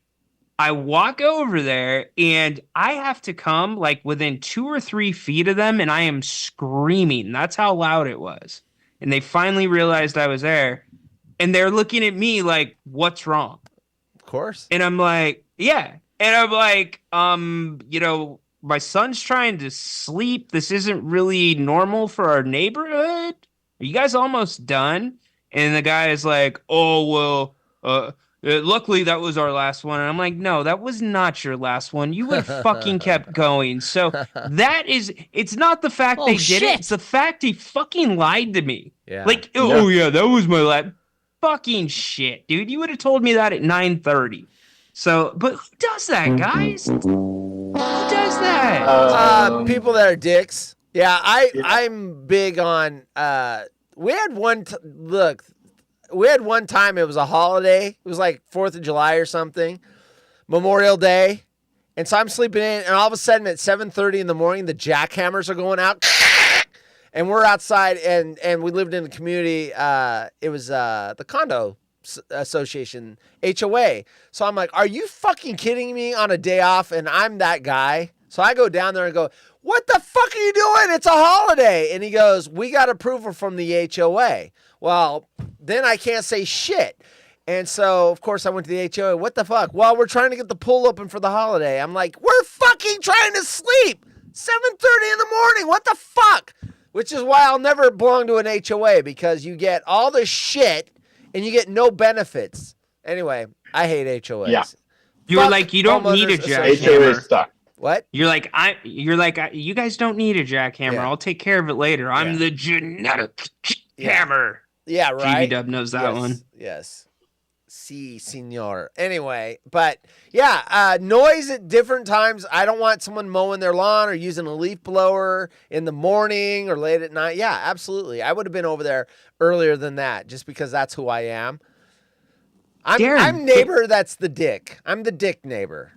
I walk over there and I have to come like within 2 or 3 feet of them and I am screaming. That's how loud it was. And they finally realized I was there and they're looking at me like, what's wrong? Of course. And I'm like, yeah. And I'm like, my son's trying to sleep. This isn't really normal for our neighborhood. Are you guys almost done? And the guy is like, oh, well, luckily that was our last one. And I'm like, no, that was not your last one. You would have fucking kept going. So it's not the fact they did it. It's the fact he fucking lied to me. Yeah. Like, oh yeah, that was my last. Fucking shit, dude. You would have told me that at 9:30. So, but who does that, guys? Who does that? People that are dicks. Yeah, I'm big on. We had one time. It was a holiday. It was like 4th of July or something, Memorial Day, and so I'm sleeping in, and all of a sudden at 7:30 in the morning, the jackhammers are going out, and we're outside, and we lived in the community. It was the condo association, HOA. So I'm like, are you fucking kidding me on a day off? And I'm that guy. So I go down there and go, what the fuck are you doing? It's a holiday. And he goes, we got approval from the HOA. Well, then I can't say shit. And so, of course, I went to the HOA. What the fuck? Well, we're trying to get the pool open for the holiday. I'm like, we're fucking trying to sleep. 7:30 in the morning. What the fuck? Which is why I'll never belong to an HOA, because you get all the shit and you get no benefits. Anyway, I hate HOAs. Yeah. You were like, you don't need a HOA jackhammer. stuck. What? You're like, you guys don't need a jackhammer. Yeah. I'll take care of it later. I'm the genetic hammer. Yeah, right. TV Dub knows that one. Yes. Si, senor. Anyway, but yeah, noise at different times. I don't want someone mowing their lawn or using a leaf blower in the morning or late at night. Yeah, absolutely. I would have been over there earlier than that just because that's who I am. I'm neighbor that's the dick. I'm the dick neighbor.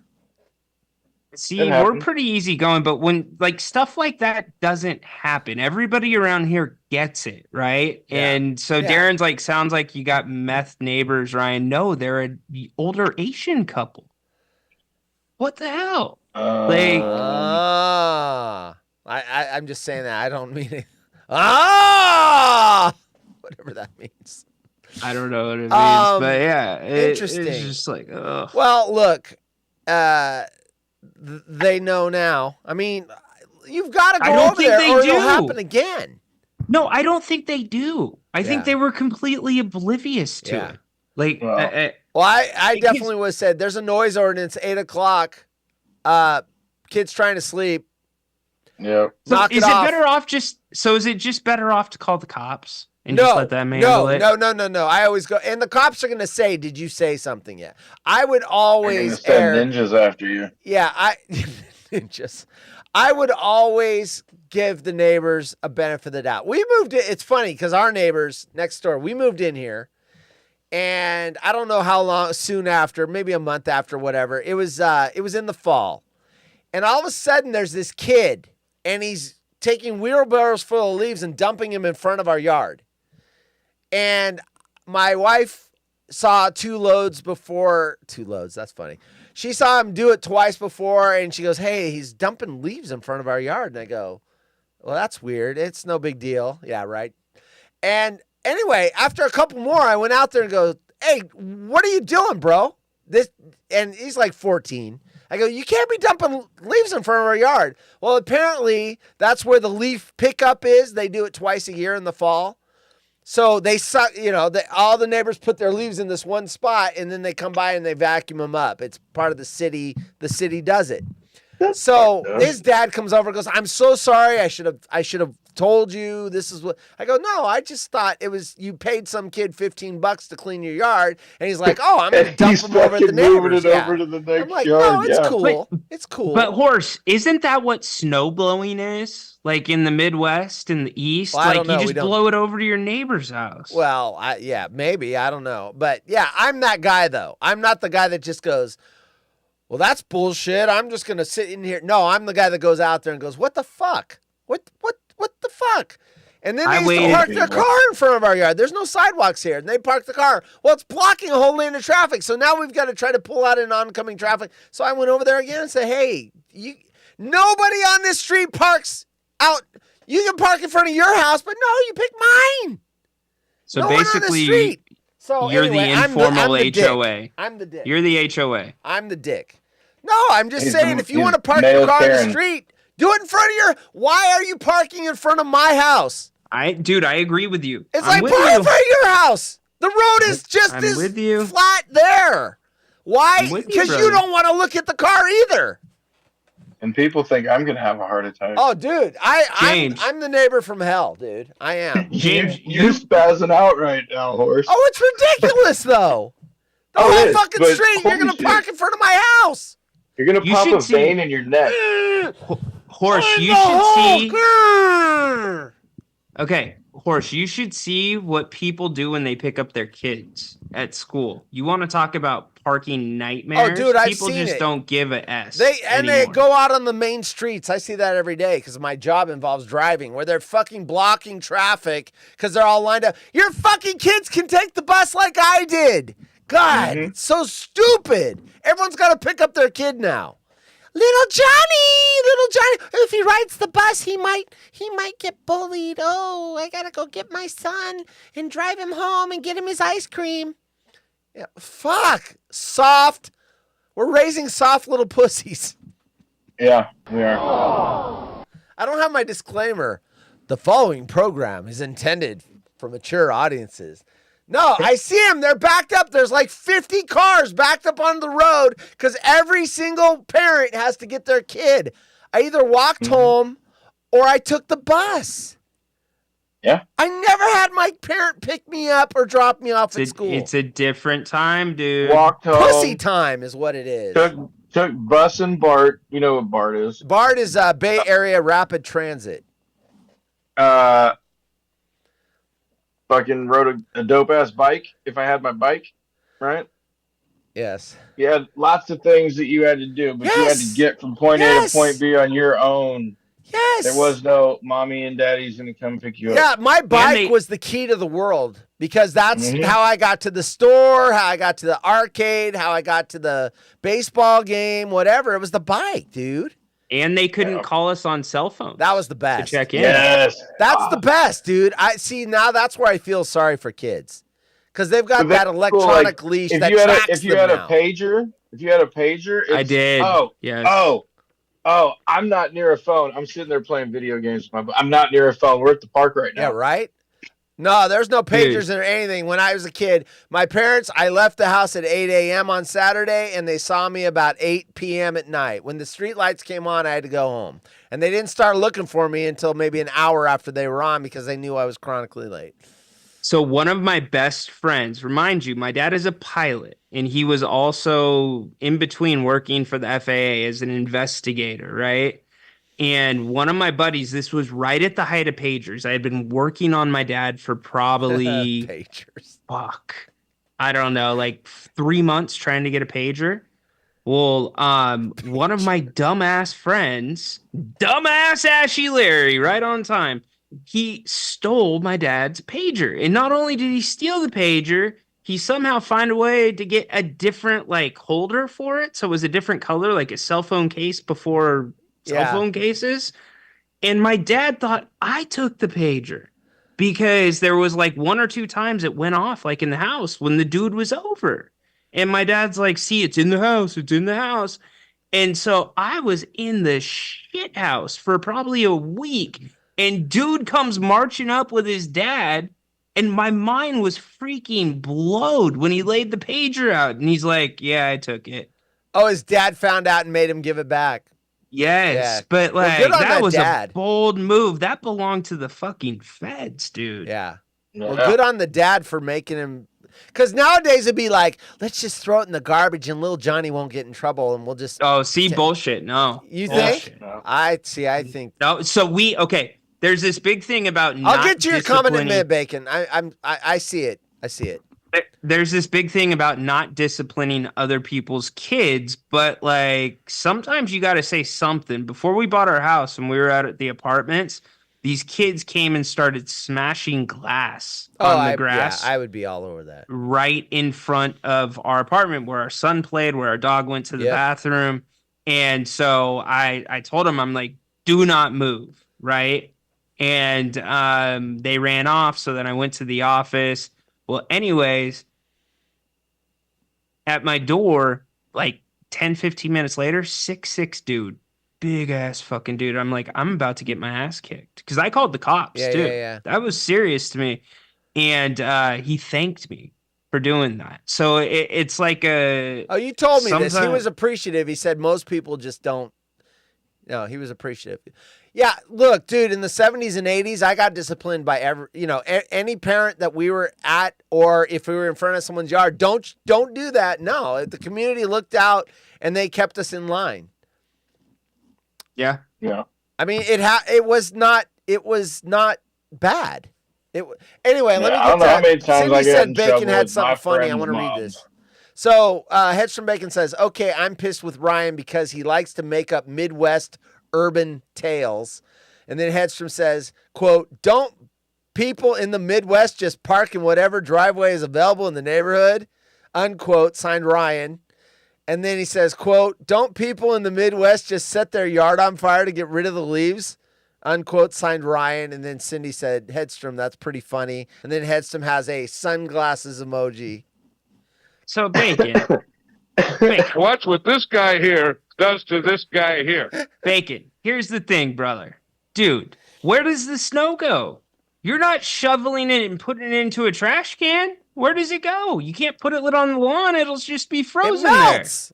See, we're pretty easy going, but when like stuff like that doesn't happen, everybody around here gets it, right? Yeah. And so Darren's like, sounds like you got meth neighbors, Ryan. No, they're an older Asian couple. What the hell? I'm just saying that. I don't mean it. Whatever that means. I don't know what it means, but yeah, interesting. It's just like, ugh. Well, look, they know now. I mean, you've got to go over there or it'll happen again. No, I don't think they do. I think they were completely oblivious to it. Like, I definitely would have said there's a noise ordinance, 8:00. Kids trying to sleep. Yeah. So is it just better off to call the cops and just let them handle it? No. I always go, and the cops are going to say, "Did you say something yet?" I would always send ninjas after you. Yeah, ninjas. I would always give the neighbors a benefit of the doubt. We moved in. It's funny because our neighbors next door, we moved in here, and I don't know how long. Soon after, maybe a month after, whatever. It was in the fall, and all of a sudden, there's this kid. And he's taking wheelbarrows full of leaves and dumping them in front of our yard. And my wife saw 2 loads. That's funny. She saw him do it twice before, and she goes, hey, he's dumping leaves in front of our yard. And I go, well, that's weird. It's no big deal. Yeah, right. And anyway, after a couple more, I went out there and go, hey, what are you doing, bro? And he's like 14. I go, you can't be dumping leaves in front of our yard. Well, apparently that's where the leaf pickup is. They do it twice a year in the fall. So they suck, all the neighbors put their leaves in this one spot and then they come by and they vacuum them up. It's part of the city. The city does it. So his dad comes over and goes, I'm so sorry. I should have told you this is what I go, no, I just thought it was you paid some kid $15 to clean your yard, and he's like, oh, I'm gonna dump He's him over at the fucking moving neighbors. it Yeah. over to the next I'm like, yard. no, it's yeah. cool. It's cool. But Horse, isn't that what snow blowing is? Like in the Midwest and the East? Well, I like don't know. you We just don't- blow it over to your neighbor's house. Well, yeah, maybe. I don't know. But yeah, I'm that guy though. I'm not the guy that just goes, well, that's bullshit. I'm just gonna sit in here. No, I'm the guy that goes out there and goes, what the fuck? What the fuck? And then they used to park their car in front of our yard. There's no sidewalks here. And they park the car. Well, it's blocking a whole lane of traffic. So now we've got to try to pull out in oncoming traffic. So I went over there again and said, hey, nobody on this street parks out. You can park in front of your house, but no, you pick mine. So no one on the basically, street. So you're anyway, the informal I'm the HOA. Dick. I'm the dick. You're the HOA. I'm the dick. No, I'm just He's saying, the- if you he's want to park male your car in Karen. the street, do it in front of your. Why are you parking in front of my house? Dude, I agree with you. It's I'm like with park in you. front of your house. The road is just I'm as with you. flat there. Why? I'm with you, Because you brother. don't want to look at the car either. And people think I'm gonna have a heart attack. Oh, dude, James. I'm the neighbor from hell, dude. I am. James, you're spazzing out right now, Horse. Oh, it's ridiculous though. The Oh, it whole is, fucking but street, you're holy gonna shit. park in front of my house. You're gonna You pop should a see- vein in your neck. Horse, In you the should hole. see. Grrr. Okay, Horse, you should see what people do when they pick up their kids at school. You want to talk about parking nightmares? Oh, dude, I've people seen just it. don't give a S. They anymore. go out on the main streets. I see that every day because my job involves driving, where they're fucking blocking traffic because they're all lined up. Your fucking kids can take the bus like I did. God, it's so stupid. Everyone's got to pick up their kid now. Little Johnny. If he rides the bus, he might get bullied. Oh, I gotta go get my son and drive him home and get him his ice cream. Yeah, fuck, soft. We're raising soft little pussies. Yeah, we are. I don't have my disclaimer. The following program is intended for mature audiences. No, I see them. They're backed up. There's like 50 cars backed up on the road because every single parent has to get their kid. I either walked home or I took the bus. Yeah. I never had my parent pick me up or drop me off at school. It's a different time, dude. Walked home. Pussy time is what it is. Took Bus and Bart. You know what Bart is? BART is Bay Area Rapid Transit. Fucking rode a dope ass bike. If I had my bike, right? Yes. You had lots of things that you had to do, but you had Yes. to get from point A Yes. to point B on your own. Yes. There was no mommy and daddy's gonna come pick you up. Yeah, my bike they- was the key to the world because that's Mhm. how I got to the store, how I got to the arcade, how I got to the baseball game, whatever. It was the bike, dude. And they couldn't Yeah. call us on cell phones That was the to best. check in. Yes. That's the best, dude. I see now that's where I feel sorry for kids. Because they've got But that that's cool, electronic leash If that you had tracks if you them had now. a pager, I it's, did. Oh, Yes. oh, I'm not near a phone. I'm sitting there playing video games. I'm not near a phone. We're at the park right Yeah, now. right? No, there's no pagers Dude. or anything. When I was a kid, my parents, I left the house at 8 a.m. on Saturday, and they saw me about 8 p.m. at night. When the street lights came on, I had to go home. And they didn't start looking for me until maybe an hour after they were on because they knew I was chronically late. So one of my best friends, remind you, my dad is a pilot, and he was also in between working for the FAA as an investigator, right? And one of my buddies, this was right at the height of pagers. I had been working on my dad for probably Pagers. I don't know, like 3 months trying to get a pager. Well, one of my dumbass friends, dumbass Ashy Larry, right on time, he stole my dad's pager. And not only did he steal the pager, he somehow find a way to get a different like holder for it. So it was a different color, like a cell phone case before cell Yeah. phone cases. And my dad thought I took the pager because there was like 1 or 2 times it went off like in the house when the dude was over. And my dad's like, see, it's in the house. It's in the house. And so I was in the shit house for probably a week. And dude comes marching up with his dad. And my mind was freaking blowed when he laid the pager out. And he's like, yeah, I took it. Oh, his dad found out and made him give it back. Yes, Yeah. but Well, like good on that that was dad. a bold move. That belonged to the fucking feds, dude. Yeah. Yeah. Well, good on the dad for making him. Because nowadays it'd be like, let's just throw it in the garbage and little Johnny won't get in trouble and we'll just. Oh, see, T- bullshit. No. You Bullshit. think? No. I think. No. So okay. There's this big thing about not I'll get to your comment in a disciplining- minute, Bacon. I see it. I see it. There's this big thing about not disciplining other people's kids, but like sometimes you got to say something. Before we bought our house and we were out at the apartments, these kids came and started smashing glass on the grass. Yeah, I would be all over that. Right in front of our apartment where our son played, where our dog went to the bathroom. And so I told him, I'm like, do not move, right? And they ran off. So then I went to the office. Well, anyways, at my door, like 10, 15 minutes later, 6'6" dude, big ass fucking dude. I'm like, I'm about to get my ass kicked. Because I called the cops, too. Yeah. That was serious to me. And he thanked me for doing that. So it's like a... Oh, you told me this. He Sometime- was appreciative. He said most people just don't. No, he was appreciative. Yeah, look, dude, in the 70s and 80s, I got disciplined by any parent that we were at, or if we were in front of someone's yard, don't do that. No, the community looked out and they kept us in line. Yeah. Yeah. I mean, it was not bad. Anyway, let me I get don't know to how many times Cindy I got said in Bacon trouble had with something my funny. I friends' want to read moms. this. So, Heads from Bacon says, okay, I'm pissed with Ryan because he likes to make up Midwest urban tales. And then Hedstrom says, quote, don't people in the Midwest just park in whatever driveway is available in the neighborhood? Unquote, signed Ryan. And then he says, quote, don't people in the Midwest just set their yard on fire to get rid of the leaves? Unquote, signed Ryan. And then Cindy said, Hedstrom, that's pretty funny. And then Hedstrom has a sunglasses emoji. So, Bacon. Watch what this guy here does to this guy here. Bacon, here's the thing, brother. Dude, where does the snow go? You're not shoveling it and putting it into a trash can. Where does it go? You can't put it on the lawn. It'll just be frozen It melts.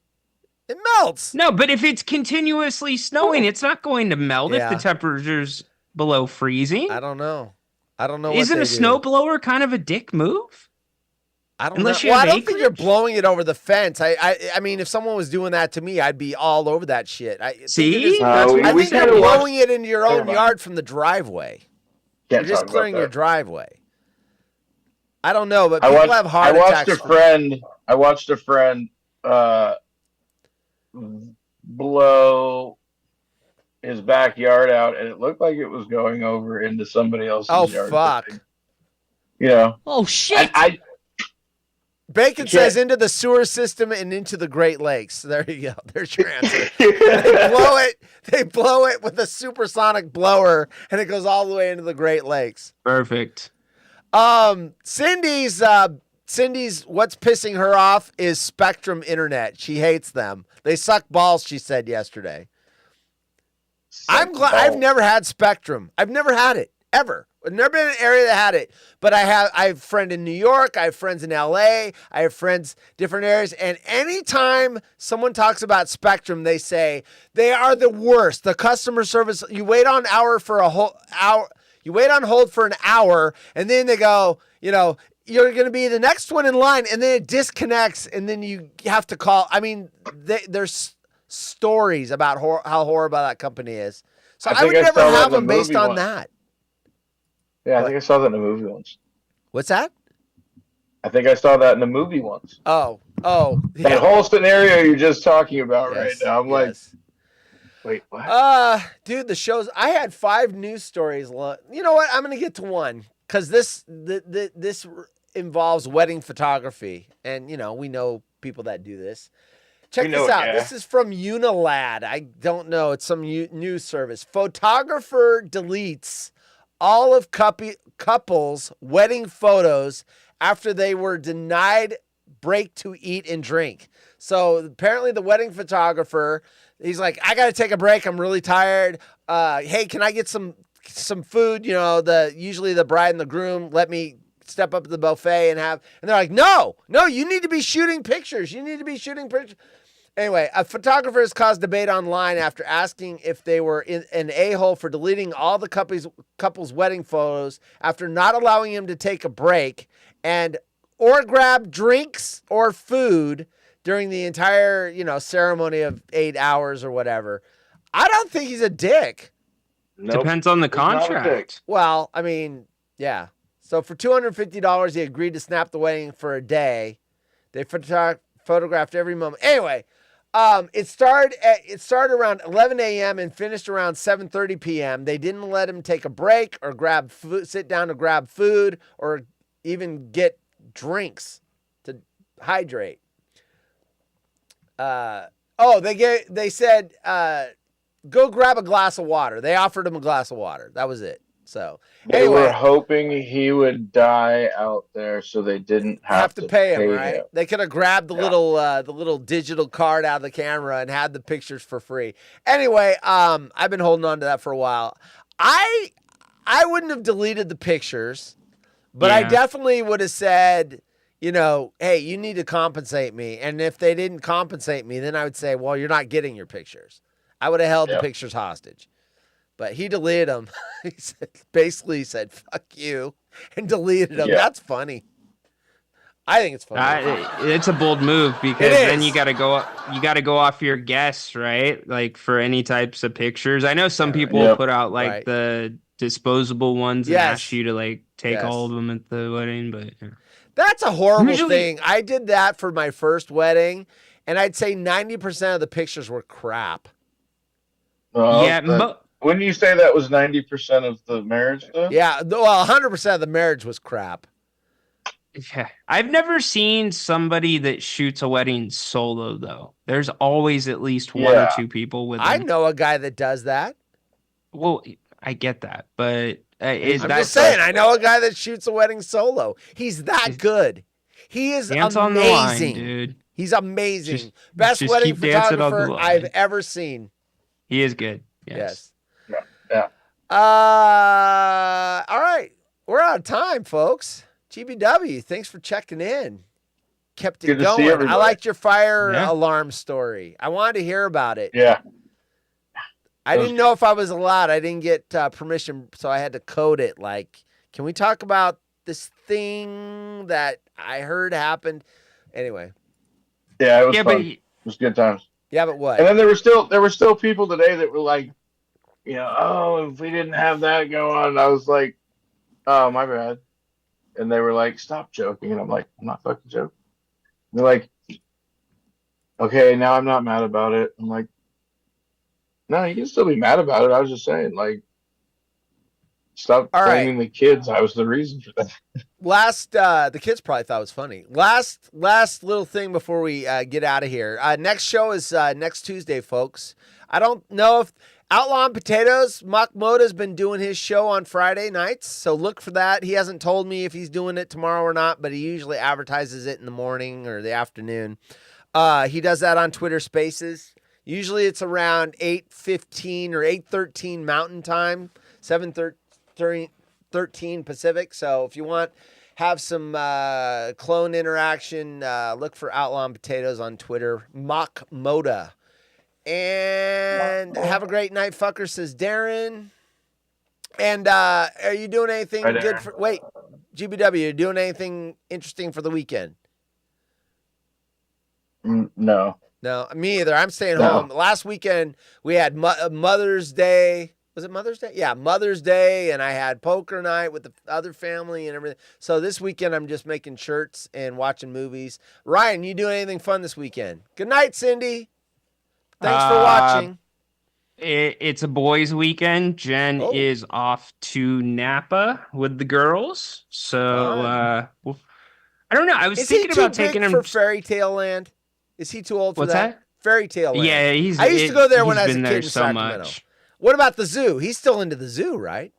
It melts. No, but if it's continuously snowing, it's not going to melt Yeah. if the temperature's below freezing. I don't know. What Isn't they a do. snowblower kind of a dick move? I don't unless know. you Well, I have don't think you're acreage? blowing it over the fence. I mean, if someone was doing that to me, I'd be all over that shit. See? I we think you're kinda blowing it into your Never own mind. yard from the driveway. Can't You're just talk about clearing your that. driveway. I don't know, but I people watched, have heart I watched attacks. I watched a friend blow his backyard out, and it looked like it was going over into somebody else's Oh, yard. fuck. You know, Oh shit! I Bacon You says can't- into the sewer system and into the Great Lakes. There you go. There's your answer. They blow it with a supersonic blower, and it goes all the way into the Great Lakes. Perfect. Cindy's what's pissing her off is Spectrum Internet. She hates them. They suck balls, she said yesterday. I'm glad I've never had Spectrum. I've never had it ever. I've never been in an area that had it. But I have a friend in New York, I have friends in LA, I have friends different areas, and anytime someone talks about Spectrum, they say they are the worst. The customer service, you wait on hold for an hour, and then they go, you're going to be the next one in line, and then it disconnects, and then you have to call. I mean, there's stories about how horrible that company is. So I would think I never saw that have in the them based movie on once. that. Yeah, I think I saw that in a movie once. What's that? I think I saw that in a movie once. Oh. That whole scenario you're just talking about right Yes, now. I'm like, yes. wait, what? Dude, the shows. I had 5 news stories. You know what? I'm gonna get to one because this involves wedding photography, and we know people that do this. Check We know this it, out. yeah. This is from Unilad. I don't know. It's some news service. Photographer deletes all of couples' wedding photos after they were denied break to eat and drink. So apparently the wedding photographer, he's like, I got to take a break. I'm really tired. Hey, can I get some food? Usually the bride and the groom let me step up to the buffet and they're like, no, you need to be shooting pictures. Anyway, a photographer has caused debate online after asking if they were an a-hole for deleting all the couple's wedding photos after not allowing him to take a break or grab drinks or food during the entire, ceremony of 8 hours or whatever. I don't think he's a dick. Nope. Depends on the He's not a dick. contract. Well, I mean, yeah. So for $250, he agreed to snap the wedding for a day. They photographed every moment. Anyway, it started around 11 a.m. and finished around 7:30 p.m. They didn't let him take a break or sit down to grab food or even get drinks to hydrate. They said go grab a glass of water. They offered him a glass of water. That was it. So They were hoping he would die out there, so they didn't have to pay him, right? him. They could have grabbed the little digital card out of the camera and had the pictures for free. Anyway, I've been holding on to that for a while. I wouldn't have deleted the pictures, but I definitely would have said, hey, you need to compensate me. And if they didn't compensate me, then I would say, well, you're not getting your pictures. I would have held the pictures hostage. But he deleted them. He basically said, fuck you, and deleted them. Yeah. That's funny. I think it's funny. It's a bold move because then you got to go off your guess, right? Like for any types of pictures. I know some people put out like the disposable ones and ask you to like take all of them at the wedding, but that's a horrible thing. I did that for my first wedding, and I'd say 90% of the pictures were crap. Wouldn't you say that was 90% of the marriage, though? Yeah, well, 100% of the marriage was crap. Yeah, I've never seen somebody that shoots a wedding solo, though. There's always at least one or two people with them. I know a guy that does that. Well, I get that, but I'm just saying, I know a guy that shoots a wedding solo. He's that good. He is amazing. On the line, dude. He's amazing. Best wedding photographer I've ever seen. He is good. Yes. Yeah. All right. We're out of time, folks. GBW, thanks for checking in. Kept it going. I liked your fire alarm story. I wanted to hear about it. Yeah. I didn't know if I was allowed. I didn't get permission, so I had to code it. Like, can we talk about this thing that I heard happened? Anyway. Yeah, it was fun. It was good times. Yeah, but what? And then there were still people today that were like, if we didn't have that go on, I was like, oh, my bad. And they were like, stop joking. And I'm like, I'm not fucking joking. And they're like, okay, now I'm not mad about it. I'm like, no, you can still be mad about it. I was just saying, like, stop blaming the kids. I was the reason for that. The kids probably thought it was funny. Last little thing before we get out of here. Next show is next Tuesday, folks. I don't know if Outlaw and Potatoes, Mock Moda's been doing his show on Friday nights, so look for that. He hasn't told me if he's doing it tomorrow or not, but he usually advertises it in the morning or the afternoon. He does that on Twitter Spaces. Usually it's around 8:15 or 8:13 Mountain Time, 7:13 Pacific. So if you want have some clone interaction, look for Outlaw and Potatoes on Twitter, Mock Moda. And have a great night, fucker, says Darren. And are you doing anything good GBW, you doing anything interesting for the weekend? No. No, me either. I'm staying home. Last weekend, we had Mother's Day. Was it Mother's Day? Yeah, Mother's Day, and I had poker night with the other family and everything. So this weekend, I'm just making shirts and watching movies. Ryan, you doing anything fun this weekend? Good night, Cindy. Thanks for watching. It's a boys' weekend. Jen is off to Napa with the girls. So, I don't know. I was thinking about taking him for Fairy Tale Land. Is he too old for What's that? Fairy Tale Land. Yeah, I used to go there when I was a been kid there in so Sacramento. much. What about the zoo? He's still into the zoo, right?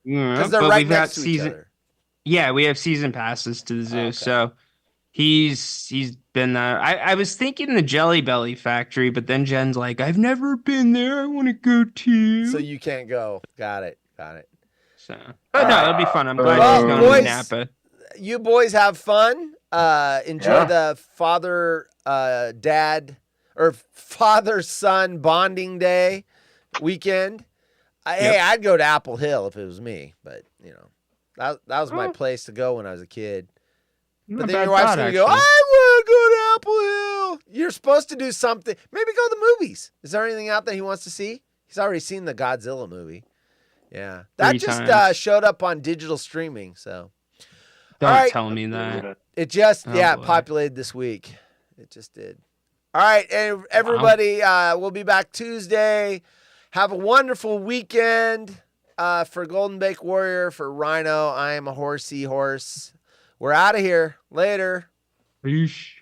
Because they're right next to each other. Yeah, we have season passes to the zoo, so he's been there. I was thinking the Jelly Belly factory, but then Jen's like, I've never been there. I want to go too. So you can't go. Got it. So, but no, it'll be fun. I'm glad he's going to Napa. You boys have fun. Enjoy the father, dad, or father-son bonding day weekend. Hey, I'd go to Apple Hill if it was me, but you know, that was my place to go when I was a kid. But then your wife's gonna go, I want to go to Apple Hill. You're supposed to do something. Maybe go to the movies. Is there anything out there he wants to see? He's already seen the Godzilla movie. Yeah, that 3 just times. showed up on digital streaming. So Don't all right. tell me that. it just Oh, it boy. populated this week. It just did. All right, and everybody, we'll be back Tuesday. Have a wonderful weekend. For Golden Bake Warrior, for Rhino, I am a horsey horse. We're out of here. Later. Peace.